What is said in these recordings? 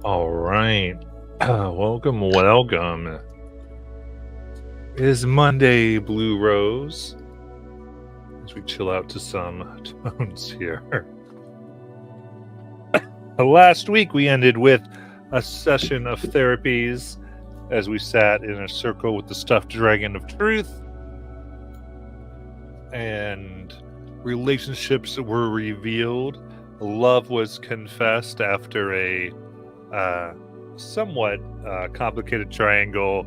All right. Welcome. It is Monday, Blue Rose, as we chill out to some tones here. Last week, we ended with a session of therapies as we sat in a circle with the stuffed dragon of truth, and relationships were revealed. Love was confessed after a somewhat complicated triangle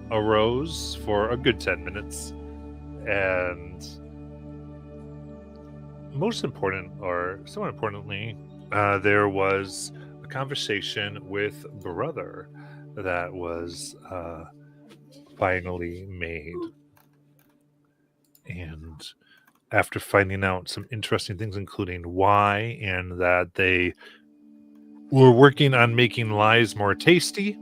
arose for a good 10 minutes. And most important, or somewhat importantly, there was a conversation with Brother that was finally made. And after finding out some interesting things, including why, and that they were working on making lies more tasty,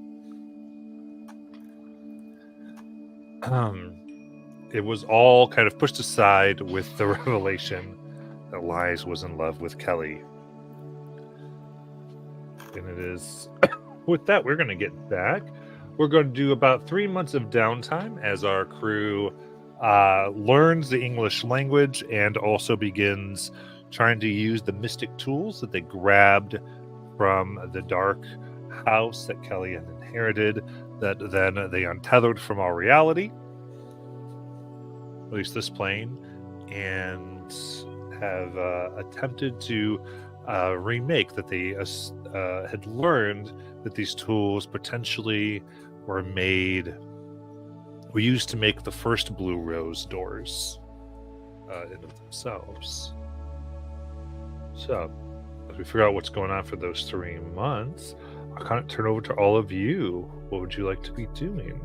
it was all kind of pushed aside with the revelation that Lies was in love with Kelly. And it is with that, we're going to get back. We're going to do about 3 months of downtime as our crew learns the English language and also begins trying to use the mystic tools that they grabbed from the dark house that Kelly had inherited, that then they untethered from our reality, at least this plane, and have attempted to remake that they had learned that these tools potentially were used to make the first Blue Rose doors in of themselves. So, as we figure out what's going on for those 3 months, I'll kind of turn over to all of you. What would you like to be doing?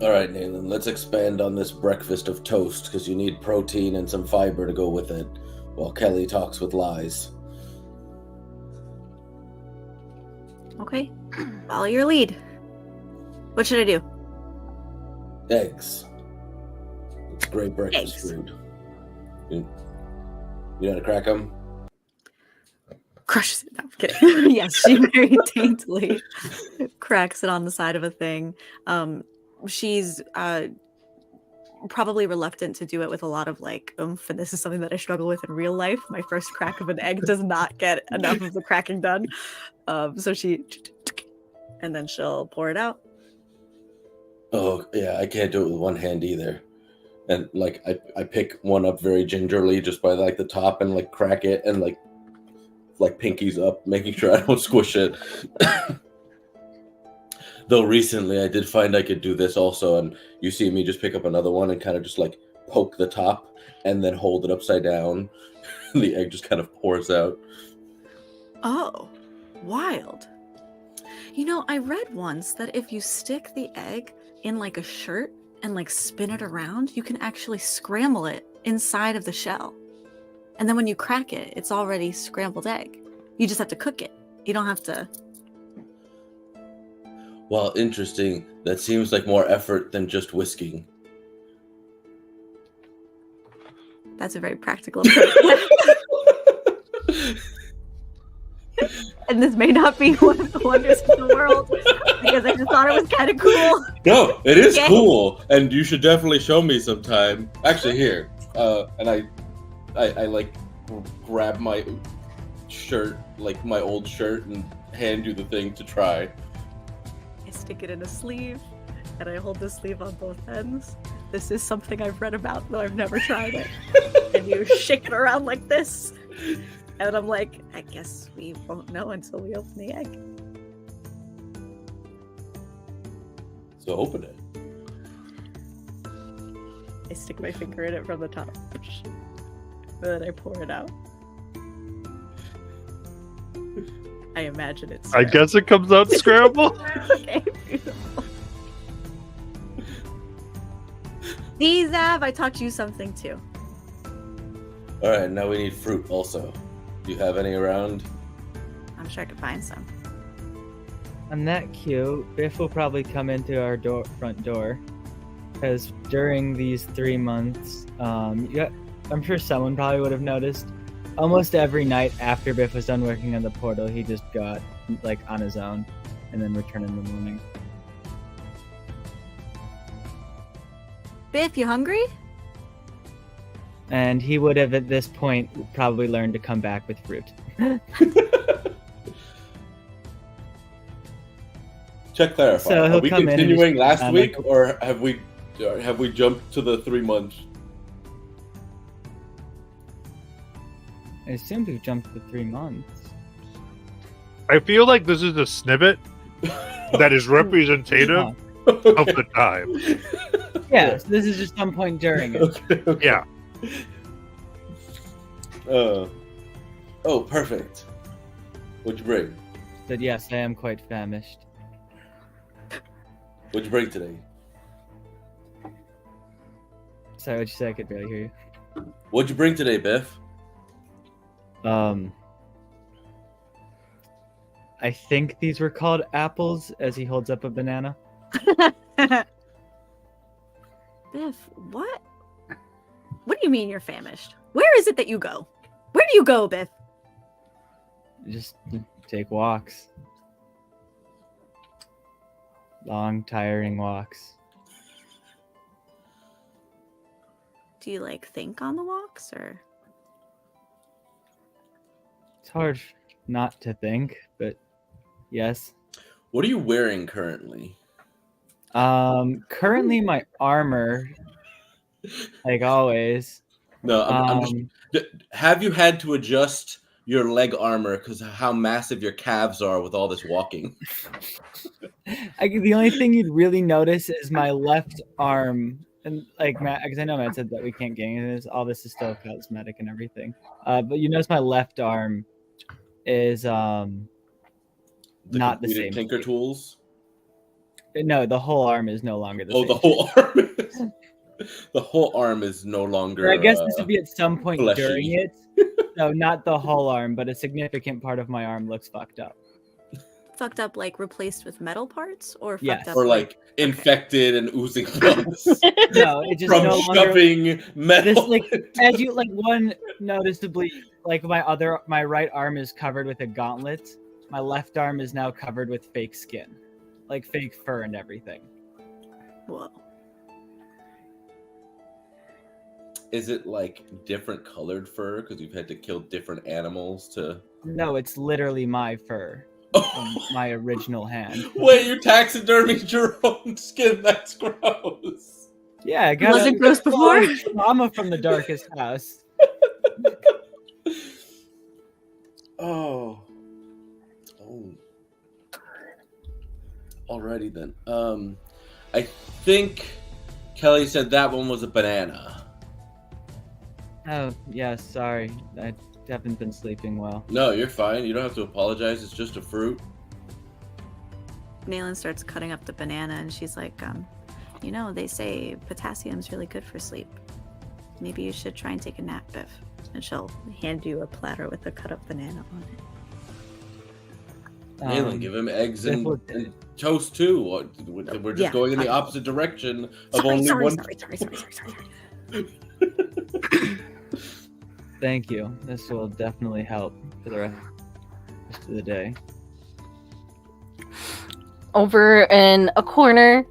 All right, Nayland, let's expand on this breakfast of toast, because you need protein and some fiber to go with it, while Kelly talks with Lies. Okay, follow your lead. What should I do? Eggs. It's great breakfast food. You know how to crack them? Crushes it. No, I'm kidding. Yes, she very daintily cracks it on the side of a thing. She's probably reluctant to do it with a lot of oomph, and this is something that I struggle with in real life. My first crack of an egg does not get enough of the cracking done. So she, and then she'll pour it out. Oh, yeah, I can't do it with one hand either. And I pick one up very gingerly just by the top and crack it and like pinkies up, making sure I don't squish it. Though recently I did find I could do this also, and you see me just pick up another one and kind of just poke the top and then hold it upside down. The egg just kind of pours out. Oh, wild. I read once that if you stick the egg in a shirt and spin it around, you can actually scramble it inside of the shell. And then when you crack it, it's already scrambled egg. You just have to cook it. You don't have to. Well, interesting. That seems like more effort than just whisking. That's a very practical approach. And this may not be one of the wonders of the world, because I just thought it was kind of cool. No, it is cool, and you should definitely show me sometime. Actually, here, and I grab my shirt, my old shirt, and hand you the thing to try. I stick it in a sleeve, and I hold the sleeve on both ends. This is something I've read about, though I've never tried it. And you shake it around like this. And I'm like, I guess we won't know until we open the egg. So open it. I stick my finger in it from the top. And then I pour it out. I imagine it's I guess it comes out scrambled. Okay, beautiful. See, Zav, I taught you something too. All right, now we need fruit also. Do you have any around? I'm sure I could find some. On that cue, Biff will probably come into our front door, because during these 3 months, I'm sure someone probably would have noticed, almost every night after Biff was done working on the portal, he just got like on his own, and then return in the morning. Biff, you hungry? And he would have at this point probably learned to come back with fruit. Check clarify. So Are he'll we come in and continuing just- last week, or have we jumped to the 3 months? I assumed we've jumped to 3 months. I feel like this is a snippet that is representative Yeah. of the time. Yeah, so this is just some point during it. Okay. Yeah. Oh, perfect. What'd you bring? But yes, I am quite famished. What'd you bring today? Sorry, what'd you say? I could barely hear you. What'd you bring today, Biff? I think these were called apples, as he holds up a banana. Biff, what? What do you mean you're famished? Where is it that you go? Where do you go, Biff? Just take walks. Long, tiring walks. Do you like think on the walks or? It's hard not to think, but yes. What are you wearing currently? Currently my armor, like always. No, I'm just. Have you had to adjust your leg armor because how massive your calves are with all this walking? The only thing you'd really notice is my left arm, and like Matt, because I know Matt said that we can't gang this. All this is still cosmetic and everything. But you notice my left arm is not the completed same. Tinker shape. Tools. No, the whole arm is no longer the Oh, same. the whole arm. The whole arm is no longer. Or I guess this would be at some point fleshy. during it. No, not the whole arm, but a significant part of my arm looks fucked up. Fucked up, like replaced with metal parts, or fucked Yes. up, or like infected and oozing pus No, it just from no longer. shoving metal. This like as you like one noticeably like my right arm is covered with a gauntlet. My left arm is now covered with fake skin, like fake fur and everything. Whoa. Is it like different colored fur because you've had to kill different animals to? No, it's literally my fur from my original hand. Wait, you taxidermied your own skin? That's gross. Yeah, I got Was it gross before? Trauma from the darkest house. Oh. Alrighty then. I think Kelly said that one was a banana. Oh yeah, sorry, I haven't been sleeping well. No, you're fine. You don't have to apologize. It's just a fruit. Nayland starts cutting up the banana, and she's like, you know, they say potassium's really good for sleep. Maybe you should try and take a nap, Biff. And she'll hand you a platter with a cut up banana on it. Nayland, give him eggs Biff and, will- and toast too. We're just Yeah, going in the fine. opposite direction of only one. Sorry. Thank you. This will definitely help for the rest of the day. Over in a corner,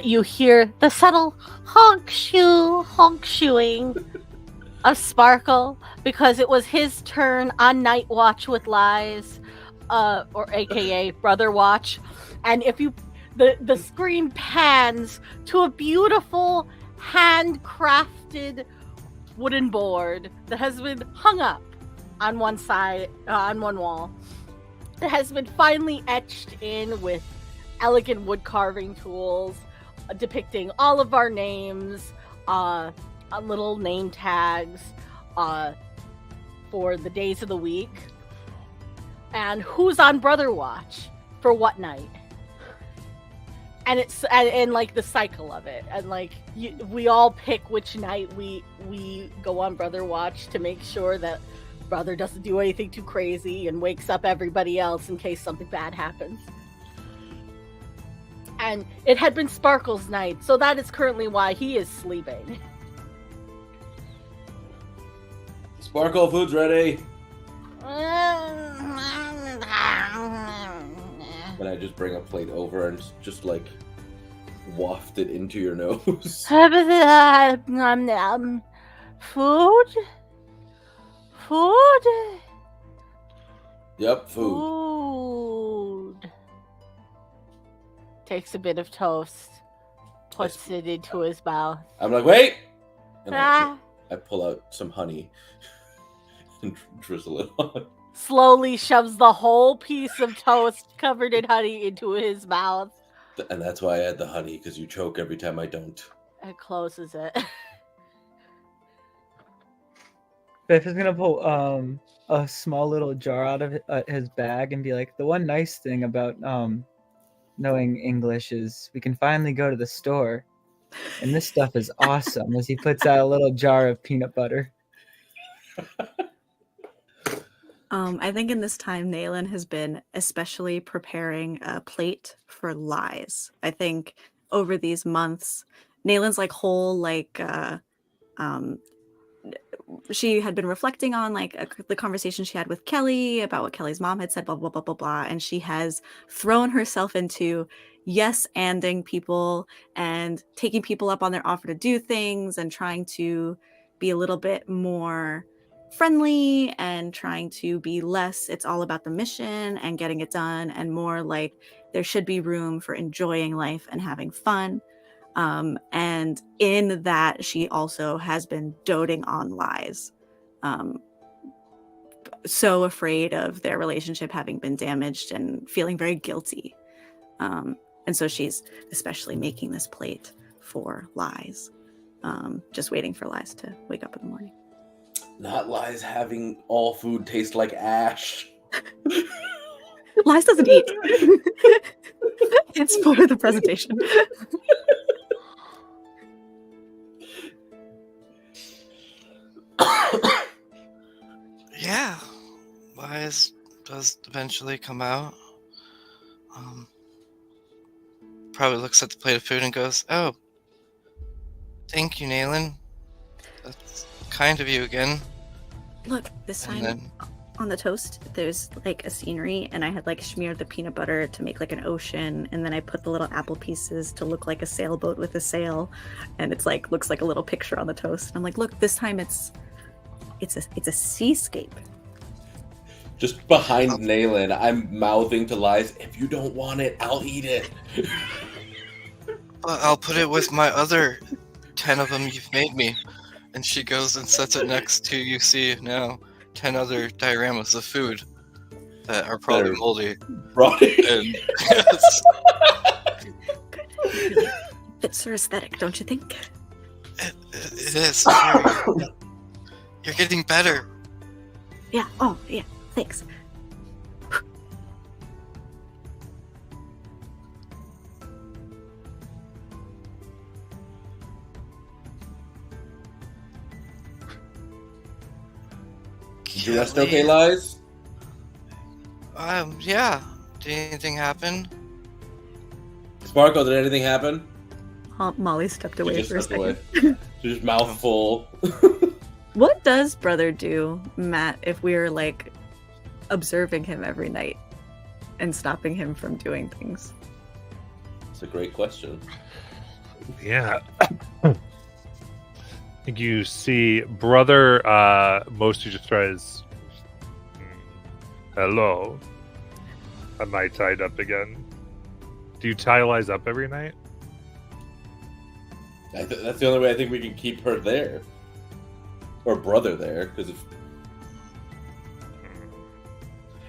you hear the subtle honk shooing of Sparkle because it was his turn on Night Watch with Lies, or AKA Brother Watch, and if you the screen pans to a beautiful handcrafted wooden board that has been hung up on one side, on one wall. It has been finely etched in with elegant wood carving tools depicting all of our names, little name tags for the days of the week, and who's on Brother Watch for what night. And it's and like the cycle of it, and like we all pick which night we go on Brother Watch to make sure that Brother doesn't do anything too crazy and wakes up everybody else in case something bad happens. And it had been Sparkle's night, so that is currently why he is sleeping. Sparkle, food's ready. And I just bring a plate over and just like waft it into your nose. Food? Food? Yep, food. Food. Takes a bit of toast, puts it into his mouth. I'm like, wait! And Ah. I pull out some honey and drizzle it on. Slowly shoves the whole piece of toast covered in honey into his mouth And that's why I add the honey, because you choke every time I don't. and closes it. Biff is gonna pull a small little jar out of his bag and be like, the one nice thing about knowing English is we can finally go to the store, and this stuff is awesome. As he puts out a little jar of peanut butter. I think in this time, Nayland has been especially preparing a plate for Lies. I think over these months, Nayland's like whole she had been reflecting on the conversation she had with Kelly about what Kelly's mom had said, blah blah blah blah blah, and she has thrown herself into yes-anding people and taking people up on their offer to do things and trying to be a little bit more friendly and trying to be less it's all about the mission and getting it done and more like there should be room for enjoying life and having fun. And in that, she also has been doting on Lies. So afraid of their relationship having been damaged and feeling very guilty. And so she's especially making this plate for Lies. Just waiting for Lies to wake up in the morning. Not Lies having all food taste like ash. Lies doesn't eat. It's for the presentation. Yeah, Lies does eventually come out. Probably looks at the plate of food and goes, "Oh, thank you, Nayland. That's kind of you again." Look, this And time then, on the toast, there's like a scenery, and I had like smeared the peanut butter to make like an ocean, and then I put the little apple pieces to look like a sailboat with a sail, and it's like looks like a little picture on the toast. And I'm like, look, this time it's a seascape. Just behind Nayland, I'm mouthing to Lies, if you don't want it, I'll eat it. I'll put it with my other 10 of them you've made me. And she goes and sets it next to, you see now, 10 other dioramas of food that are probably They're- moldy. Right? And yes, Fits her aesthetic, don't you think? it is. You're getting better. Yeah. Oh, yeah. Thanks. Did you rest okay, Lies? Yeah. Did anything happen? Sparkle, did anything happen? Molly stepped away She just for a stepped second. away. She's just mouth full. What does brother do, Matt, if we're like observing him every night and stopping him from doing things? It's a great question. Yeah. I think you see brother mostly just tries, hello, am I tied up again? Do you tie Lies up every night? That's the only way I think we can keep her there. Or brother there, because if...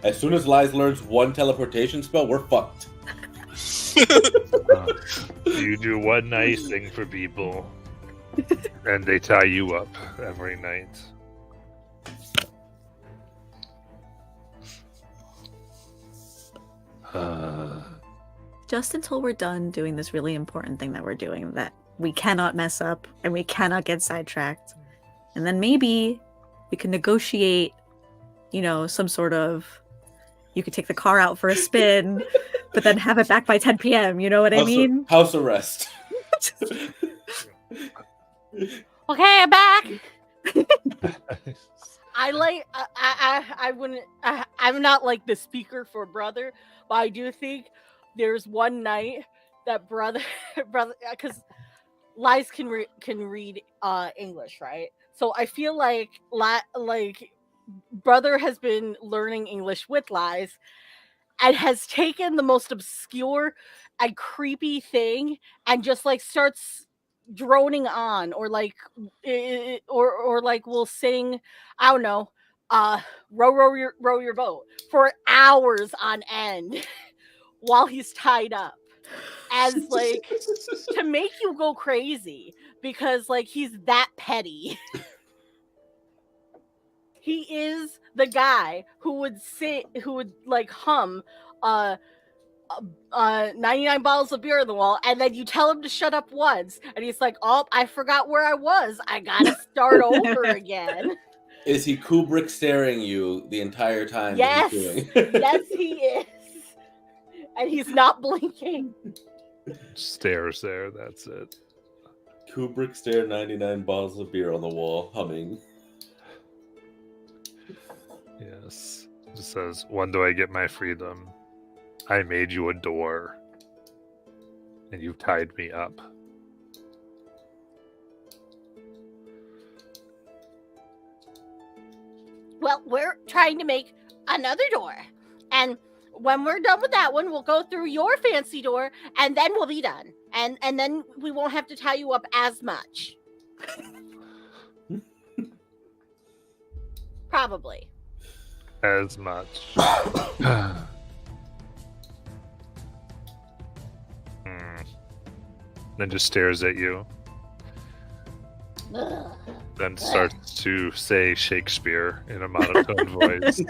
As soon as Lies learns one teleportation spell, we're fucked. You do one nice thing for people, and they tie you up every night. Just until we're done doing this really important thing that we're doing that we cannot mess up and we cannot get sidetracked. And then maybe we can negotiate, some sort of, you could take the car out for a spin, but then have it back by 10 p.m. You know what I mean? House arrest. Okay, I'm back. I wouldn't. I'm not like the speaker for brother, but I do think there's one night that brother, because Lies can read English, right? So I feel like brother has been learning English with Lies and has taken the most obscure and creepy thing and just like starts droning on or like or like will sing, I don't know, row your boat for hours on end while he's tied up as like to make you go crazy because like he's that petty. He is the guy who would like hum 99 bottles of beer on the wall, and then you tell him to shut up once, and he's like, "Oh, I forgot where I was. I gotta start over again." Is he Kubrick staring you the entire time? Yes, that he's doing? yes, he is, and he's not blinking. Stares there. That's it. Kubrick stare 99 bottles of beer on the wall, humming. Yes. It says, "When do I get my freedom? I made you a door, and you tied me up." Well, we're trying to make another door, and when we're done with that one, we'll go through your fancy door, and then we'll be done, and then we won't have to tie you up as much. Probably. As much. Then just stares at you. Ugh. Then starts to say Shakespeare in a monotone voice.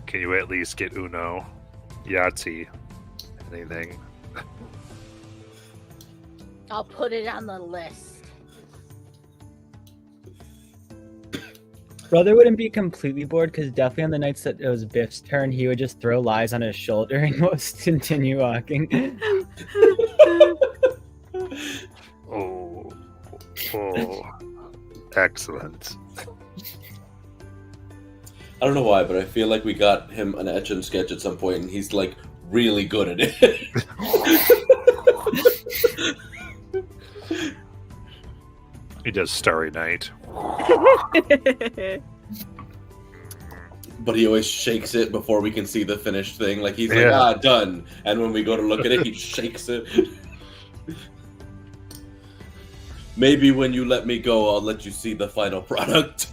Can you at least get Uno, Yahtzee, anything? I'll put it on the list. Brother wouldn't be completely bored because definitely on the nights that it was Biff's turn, he would just throw Lies on his shoulder and just continue walking. Oh, excellent. I don't know why, but I feel like we got him an etch and sketch at some point, and he's like really good at it. He does Starry Night. But he always shakes it before we can see the finished thing. Like he's Yeah. like, done. And when we go to look at it, he shakes it. Maybe when you let me go, I'll let you see the final product.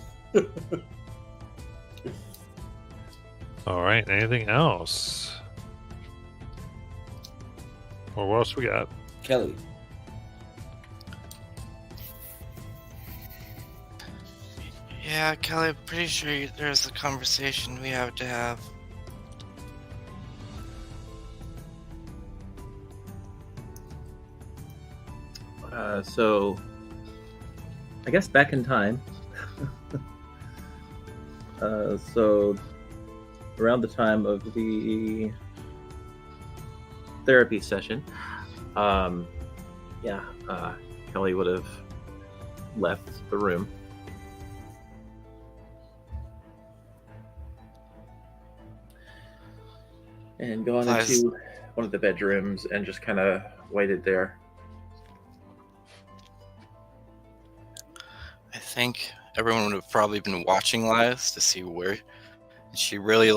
All right. Anything else? Or what else we got? Kelly. Yeah, Kelly, I'm pretty sure there's a conversation we have to have. So, I guess back in time. So, around the time of the therapy session, Kelly would have left the room. And gone Nice. into one of the bedrooms and just kind of waited there. I think everyone would have probably been watching Lias to see where she really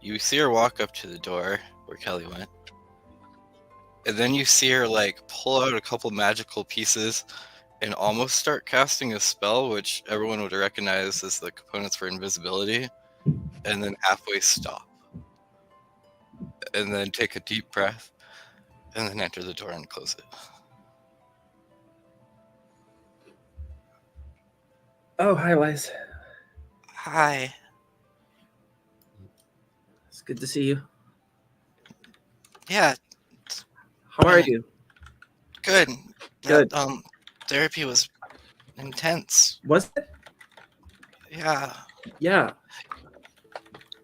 you see her walk up to the door where Kelly went. And then you see her pull out a couple magical pieces and almost start casting a spell, which everyone would recognize as the components for invisibility, and then halfway stop. And then take a deep breath, and then enter the door and close it. Oh, hi, Liz. Hi. It's good to see you. Yeah, How are you? good. Good. That, therapy was intense. Was it? Yeah. Yeah.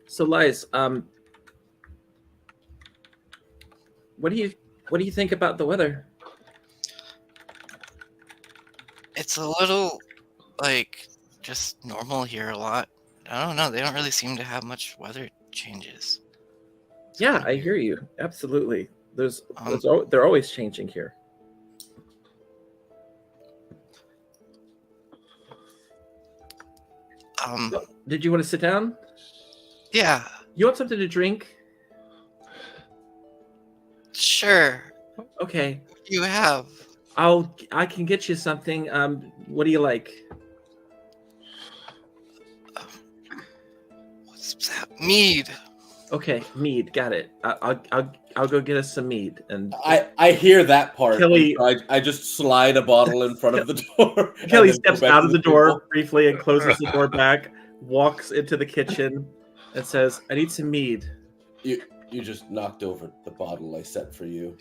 So, Liz, what do you think about the weather? It's a little like just normal here a lot. I don't know. They don't really seem to have much weather changes. Yeah, I hear you. Absolutely. Um, They're always changing here. Did you want to sit down? Yeah, You want something to drink? sure. Okay. You have. I can get you something. What do you like? What's that? Mead. Okay, mead. Got it. I'll go get us some mead. And I hear that part. Kelly- and so I just slide a bottle in front of the door. and Kelly then go steps back out to of the door table. briefly and closes the door back. Walks into the kitchen and says, "I need some mead." You just knocked over the bottle I set for you.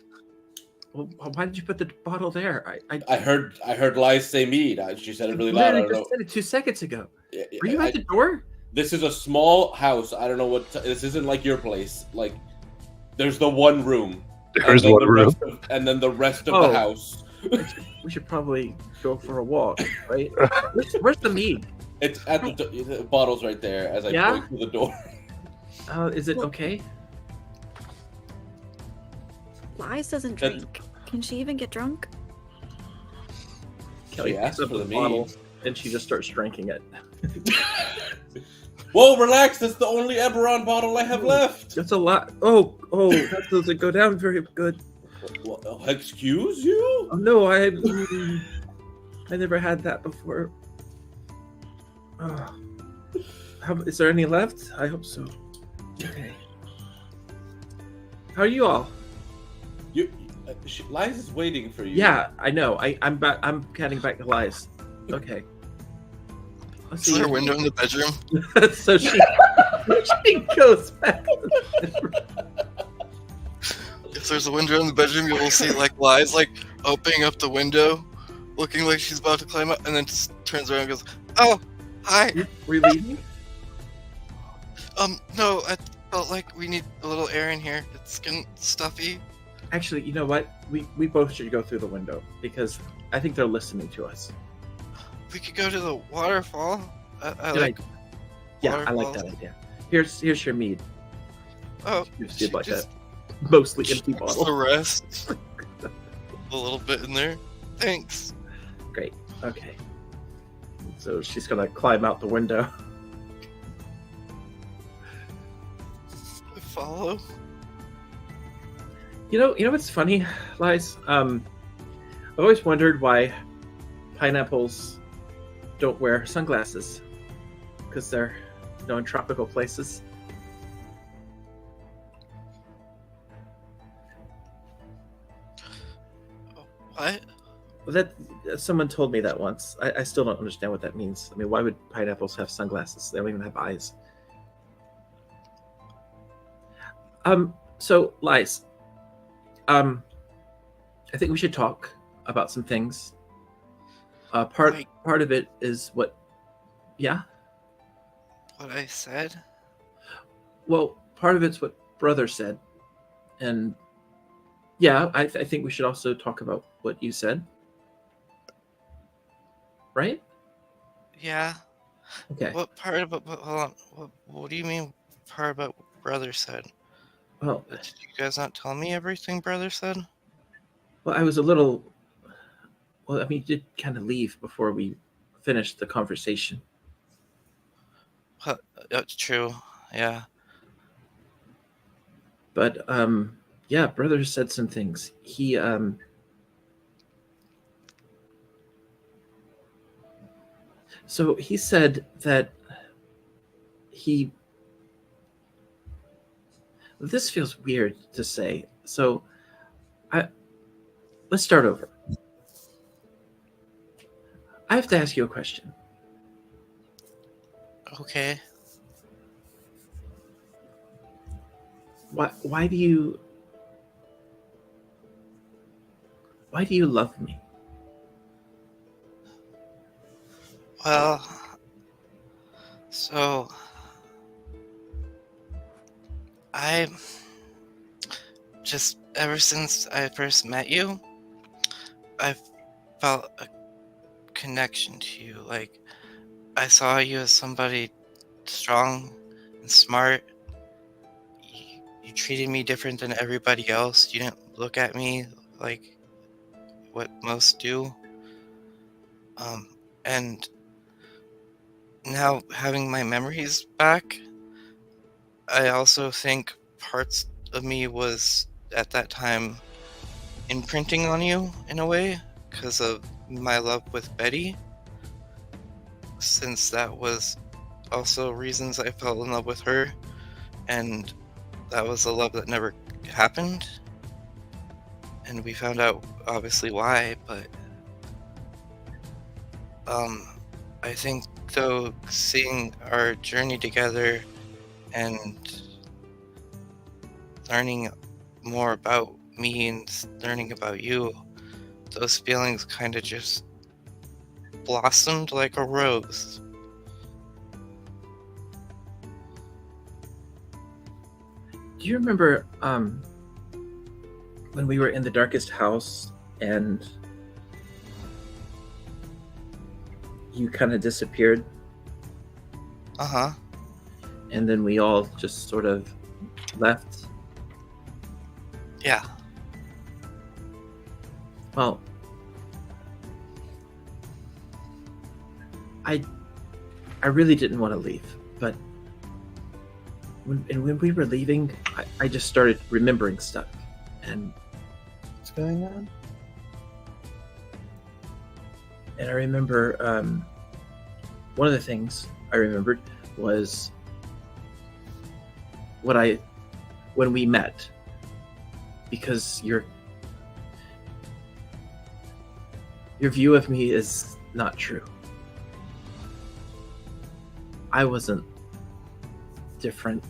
Well, why did you put the bottle there? I heard Lies say mead. She said it really loud. I literally don't know. just said it 2 seconds ago. Yeah, Were you I- at the door? This is a small house. I don't know what. This isn't like your place. Like, there's the one room. There's and then one the room. rest of- and then the rest of Oh. the house. We should probably go for a walk, right? Where's the mead? It's at the bottle's right there as I Yeah? point to the door. Is it okay? Lies doesn't That- drink. Can she even get drunk? Kelly asked picks up for the the bottle mead. and she just starts drinking it. Whoa, relax. That's the only Eberron bottle I have left. That's a lot. Oh, that doesn't go down very good. Well, excuse you? Oh no, I never had that before. Oh. Is there any left? I hope so. Okay. How are you all? Lies is waiting for you. Yeah, I know. I'm back. I'm getting back to Lies. Okay. Let's Is there a window in the bedroom? So she goes back. To the bedroom. If there's a window in the bedroom, you will see like Lies like opening up the window, looking like she's about to climb up, and then just turns around and goes, "Oh, hi. Were you leaving? No, I felt like we need a little air in here. It's getting stuffy." Actually, you know what? We both should go through the window because I think they're listening to us. We could go to the waterfall. I Good like. idea. Yeah, I like that idea. Here's your mead. Oh, She did like just that. Mostly empty pours bottle. the rest. A little bit in there. Thanks. Great. Okay. So she's gonna climb out the window. I follow. You know what's funny, Lies? I've always wondered why pineapples don't wear sunglasses because they're in tropical places. What? That someone told me that once. I still don't understand what that means. I mean, why would pineapples have sunglasses? They don't even have eyes. So Lies. I think we should talk about some things. Part of it is what. Yeah. What I said? Well, part of it's what brother said, and yeah, I think we should also talk about what you said. Right? Yeah. Okay. What part about? Hold on. What do you mean? Part about what brother said? Well, Did you guys not tell me everything brother said? I was a little. Well, I mean, you did kind of leave before we finished the conversation. That's true. Yeah. But yeah, brother said some things. He so he said that he. This feels weird to say. So let's start over. I have to ask you a question. Okay. Why do you love me? Well, so I just ever since I first met you, I've felt a connection to you. Like, I saw you as somebody strong and smart. You treated me different than everybody else. You didn't look at me like what most do. And now having my memories back, I also think parts of me was at that time imprinting on you in a way because of my love with Betty, since that was also reasons I fell in love with her, and that was a love that never happened, and we found out obviously why. But I think though, seeing our journey together and learning more about me and learning about you, those feelings kind of just blossomed like a rose. Do you remember when we were in the darkest house and you kind of disappeared, Uh-huh. and then we all just sort of left? Yeah. Well, I really didn't want to leave, but when we were leaving, I just started remembering stuff, and What's going on? I remember one of the things I remembered was when we met, because your view of me is not true. I wasn't different.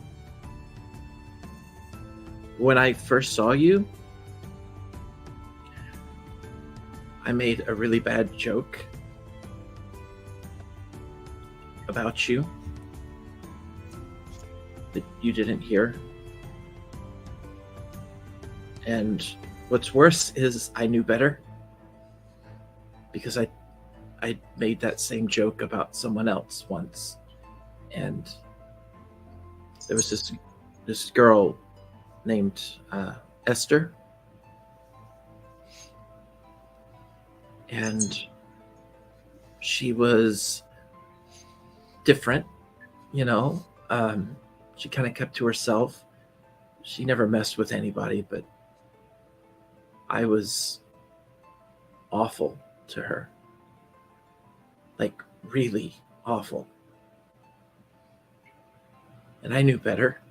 When I first saw you, I made a really bad joke about you that you didn't hear. And what's worse is I knew better, because I made that same joke about someone else once. And there was this girl named Esther, and she was different, you know. She kind of kept to herself. She never messed with anybody, but I was awful to her, like really awful. And I knew better.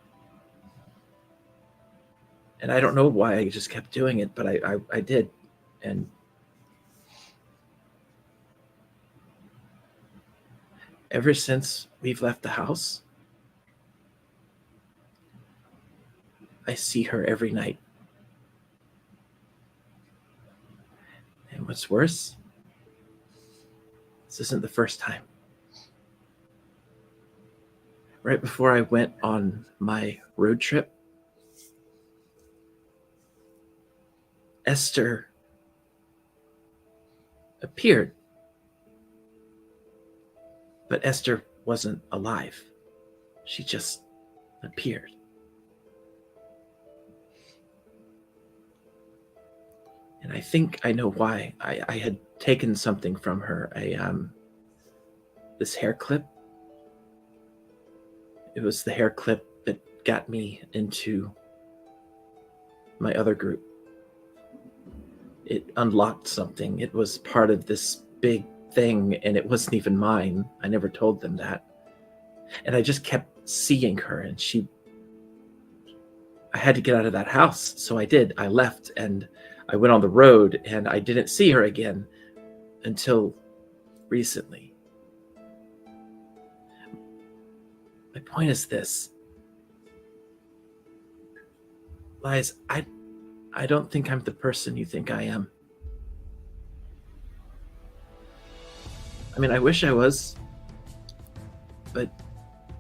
And I don't know why I just kept doing it, but I did. And ever since we've left the house, I see her every night. And what's worse, this isn't the first time. Right before I went on my road trip, Esther appeared. But Esther wasn't alive. She just appeared. And I think I know why. I had taken something from her, this hair clip. It was the hair clip that got me into my other group. It unlocked something. It was part of this big thing, and it wasn't even mine. I never told them that. And I just kept seeing her, and I had to get out of that house. So I did. I left, and I went on the road, and I didn't see her again until recently. My point is this. Lies, I don't think I'm the person you think I am. I mean, I wish I was, but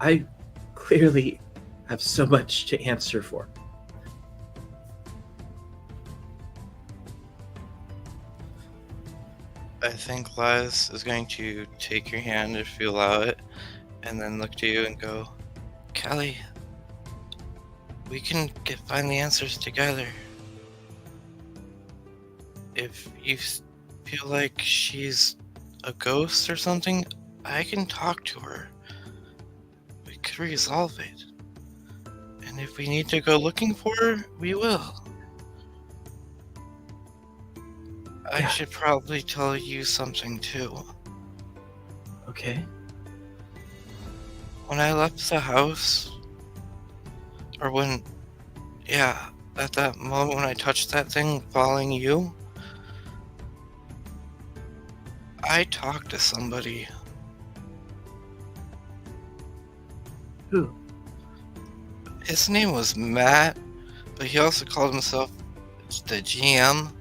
I clearly have so much to answer for. I think Laz is going to take your hand if you allow it, and then look to you and go, Kelly, we can find the answers together. If you feel like she's a ghost or something, I can talk to her. We could resolve it. And if we need to go looking for her, we will. I Yeah. should probably tell you something too. Okay. When I left the house, or at that moment when I touched that thing following you, I talked to somebody. Who? His name was Matt, but he also called himself the GM.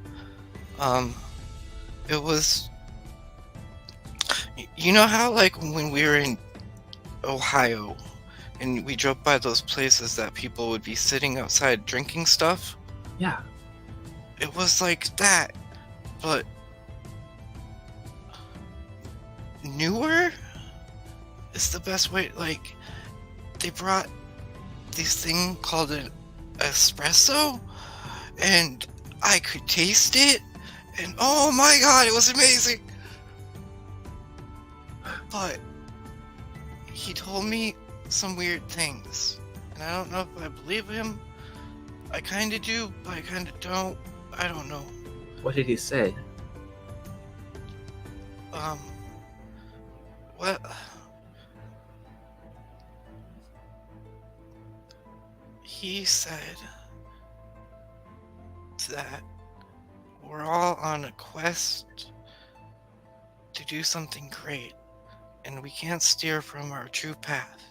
It was... You know how, like, when we were in Ohio, and we drove by those places that people would be sitting outside drinking stuff? Yeah. It was like that, but... newer? Is the best way, like... They brought this thing called an espresso, and I could taste it, and oh my god, it was amazing! But he told me some weird things, and I don't know if I believe him. I kinda do, but I kinda don't. I don't know. What did he say? What? He said that we're all on a quest to do something great, and we can't steer from our true path.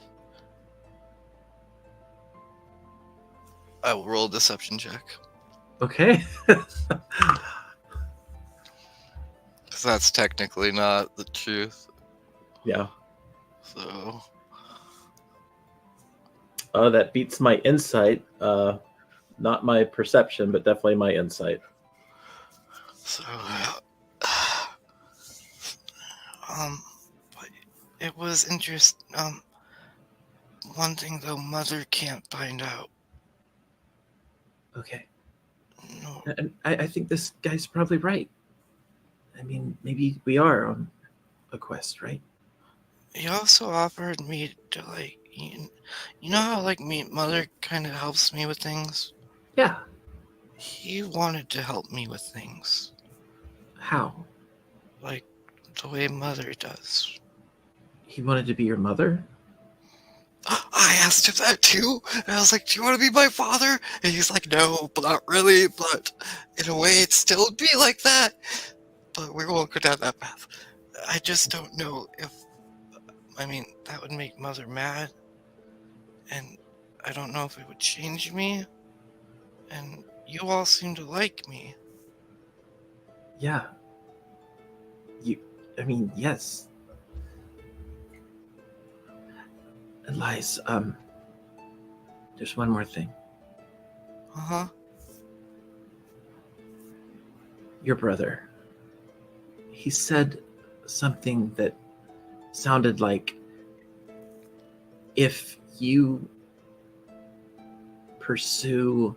I will roll a deception check, Okay. because that's technically not the truth. Yeah. So, Oh, that beats my insight. Not my perception, but definitely my insight. But it was interesting. One thing though, Mother can't find out. Okay. No, And I think this guy's probably right. I mean, maybe we are on a quest, right? he also offered me to you know how like Mother kind of helps me with things. Yeah. He wanted to help me with things, How? like the way Mother does. He wanted to be your mother? I asked him that too, and I was like, "Do you want to be my father?" And he's like, "No, but not really. But in a way, it still would be like that. But we won't go down that path." I just don't know if. I mean, that would make Mother mad, and I don't know if it would change me. And you all seem to like me. Yeah. I mean, yes. Elias, there's one more thing. Your brother. He said something that sounded like if you pursue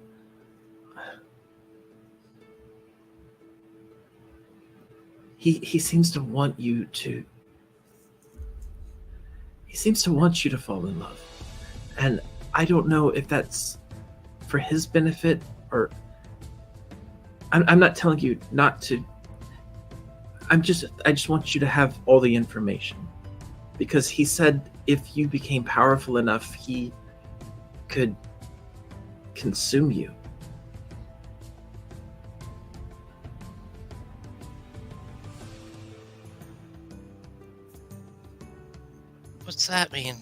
he seems to want you to fall in love. And I don't know if that's for his benefit or I'm not telling you not to. I just want you to have all the information, because he said if you became powerful enough, he could consume you. What's that mean?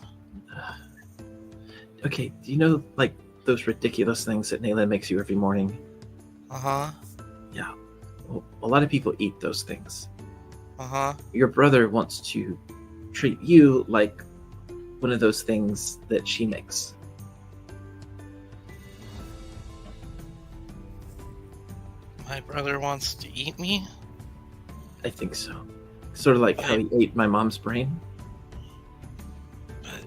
Okay, do you know like those ridiculous things that Nayland makes you every morning? Yeah. Well, a lot of people eat those things. Uh-huh. Your brother wants to treat you like one of those things that she makes. My brother wants to eat me? I think so. Sort of like how he ate my mom's brain. But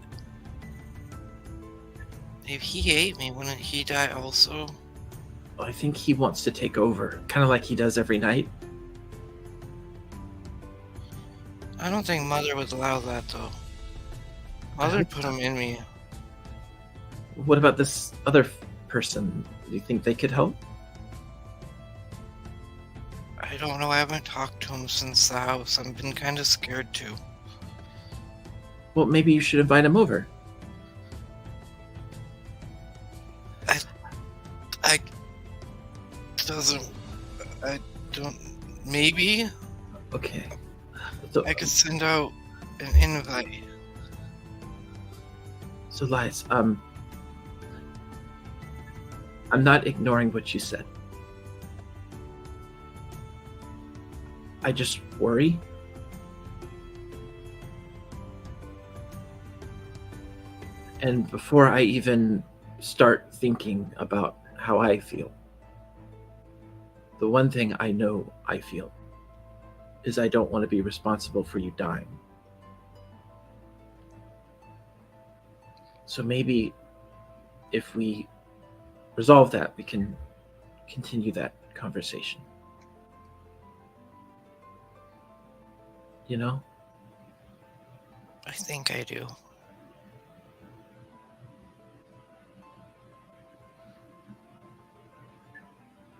if he ate me, wouldn't he die also? I think he wants to take over, kind of like he does every night. I don't think Mother would allow that though. Mother put him in me. What about this other person? Do you think they could help? I don't know. I haven't talked to him since the house. I've been kind of scared to. Well, maybe you should invite him over. I doesn't. I don't. Maybe Okay. So, I could send out an invite. so Lies, I'm not ignoring what you said. I just worry. And before I even start thinking about how I feel, the one thing I know I feel is I don't want to be responsible for you dying. So maybe if we resolve that, we can continue that conversation. You know? I think I do.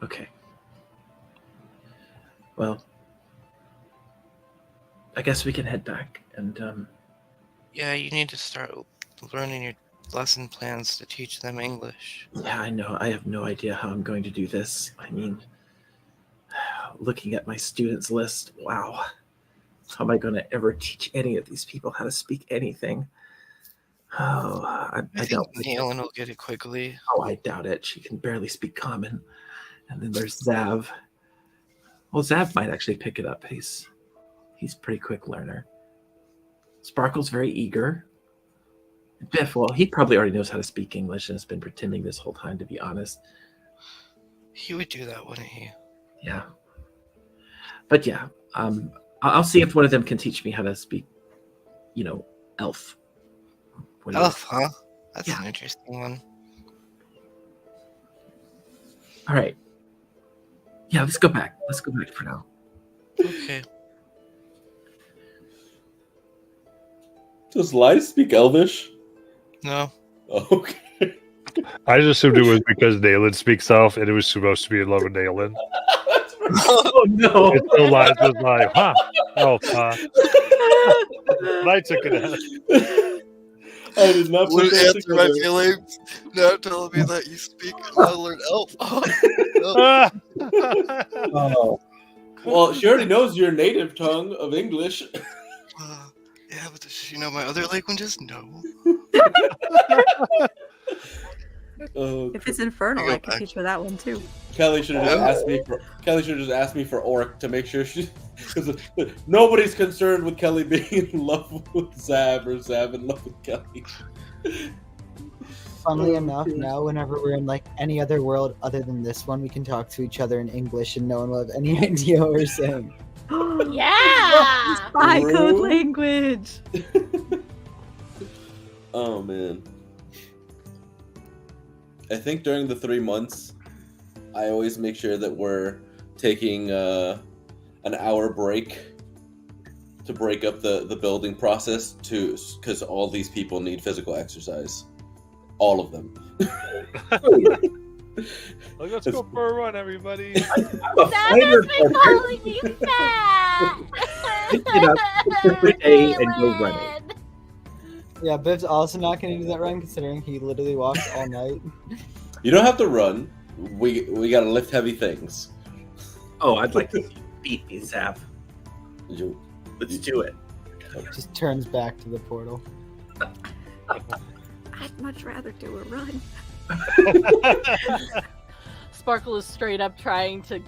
Okay. Well, I guess we can head back and Yeah, you need to start learning your lesson plans to teach them English. yeah, I know. I have no idea how I'm going to do this. I mean, looking at my students list, wow. How am I going to ever teach any of these people how to speak anything? Oh, I I think don't think. Neilin will get it quickly. Oh, I doubt it. She can barely speak common. And then there's Zav. Well, Zav might actually pick it up. He's a pretty quick learner. Sparkle's very eager. Biff, well, he probably already knows how to speak English and has been pretending this whole time, to be honest. He would do that, wouldn't he? Yeah. But yeah, I'll see if one of them can teach me how to speak, elf. Whatever. Elf, huh? That's Yeah. an interesting one. All right. Yeah, let's go back. Let's go back for now. Okay. Does Lies speak Elvish? No. Oh, okay. I just assumed it was because Nayland speaks Elf and it was supposed to be in love with Nayland. Oh no! And so Lies was like, huh, Elf, huh? And I took it as. I did not put Wouldn't that answer my together. feelings. Now telling me that you speak learn elf. Oh, Well, she already knows your native tongue of English. Yeah, but does she know my other languages? No. If it's infernal, Go I can back. teach her that one too. Kelly should have just asked me for. Kelly should have just asked me for Orc to make sure she. Because nobody's concerned with Kelly being in love with Zav or Zav in love with Kelly. Funnily enough, now whenever we're in like any other world other than this one, we can talk to each other in English and no one will have any idea what we're saying. Yeah. Spy code True. language. Oh man. I think during the 3 months, I always make sure that we're taking an hour break to break up the building process because all these people need physical exercise. All of them. Let's go for a run, everybody. I'm a fighter Santa's been for calling me fat. Pick it up every day and go running. Dylan. Yeah, Biv's also not going to do that run considering he literally walks all night. You don't have to run. We gotta lift heavy things. Oh, I'd like to beat me, Zav. You- Let's do it. Just turns back to the portal. I'd much rather do a run. Sparkle is straight up trying to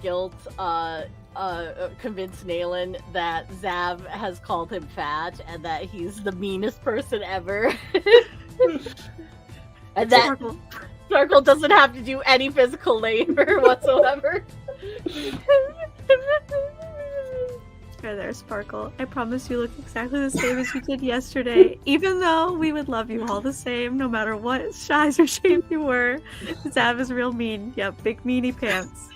convince Nayland that Zav has called him fat and that he's the meanest person ever. And that Sparkle, Sparkle doesn't have to do any physical labor whatsoever. fair there, Sparkle. I promise you look exactly the same as you did yesterday. Even though we would love you all the same, no matter what size or shape you were. Zav is real mean. Yep, big meanie pants.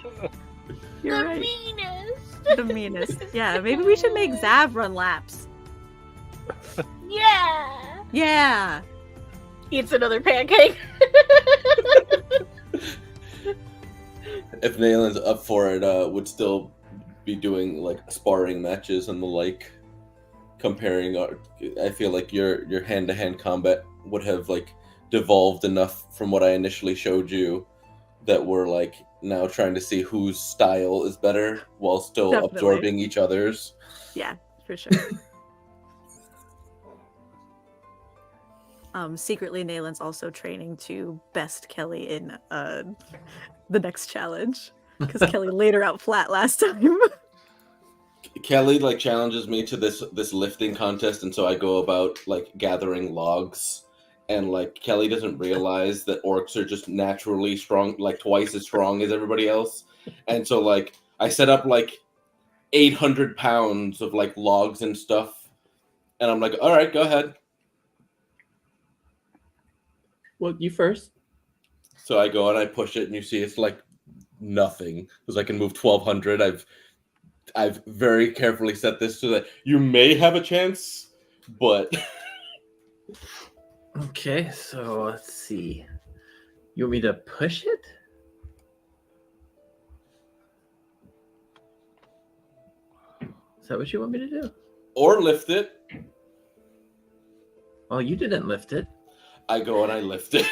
You're right. Meanest. The meanest. Yeah, maybe we should make Zav run laps. Yeah. Yeah. Eats another pancake. If Nalen's up for it, would still be doing like sparring matches and the like. Comparing, I feel like your hand-to-hand combat would have like devolved enough from what I initially showed you that we're like now trying to see whose style is better while still Definitely. absorbing each other's. Yeah, for sure. Secretly, Nalen's also training to best Kelly in the next challenge because Kelly laid her out flat last time. Kelly like challenges me to this lifting contest, and so I go about like gathering logs, and like Kelly doesn't realize that orcs are just naturally strong, like twice as strong as everybody else, and so like I set up like 800 pounds of like logs and stuff, and I'm like, all right, go ahead. Well, you first. So I go and I push it, and you see it's like nothing because I can move 1,200. I've very carefully set this so that you may have a chance, but Okay, so let's see. You want me to push it? Is that what you want me to do? or lift it. Well, you didn't lift it. I go and I lift it.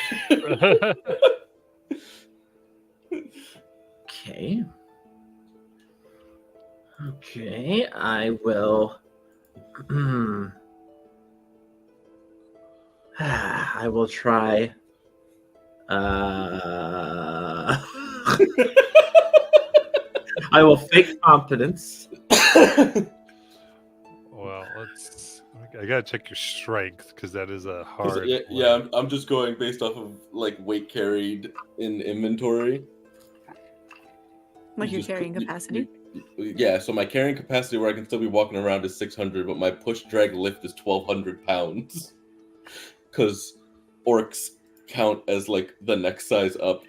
Okay. Okay, I will. I will try. I will fake confidence. Well, I gotta check your strength because that is a hard. Yeah, I'm just going based off of like weight carried in inventory. Like You your just carrying put- capacity. Yeah, so my carrying capacity where I can still be walking around is 600, but my push drag lift is 1,200 pounds. Because orcs count as like the next size up.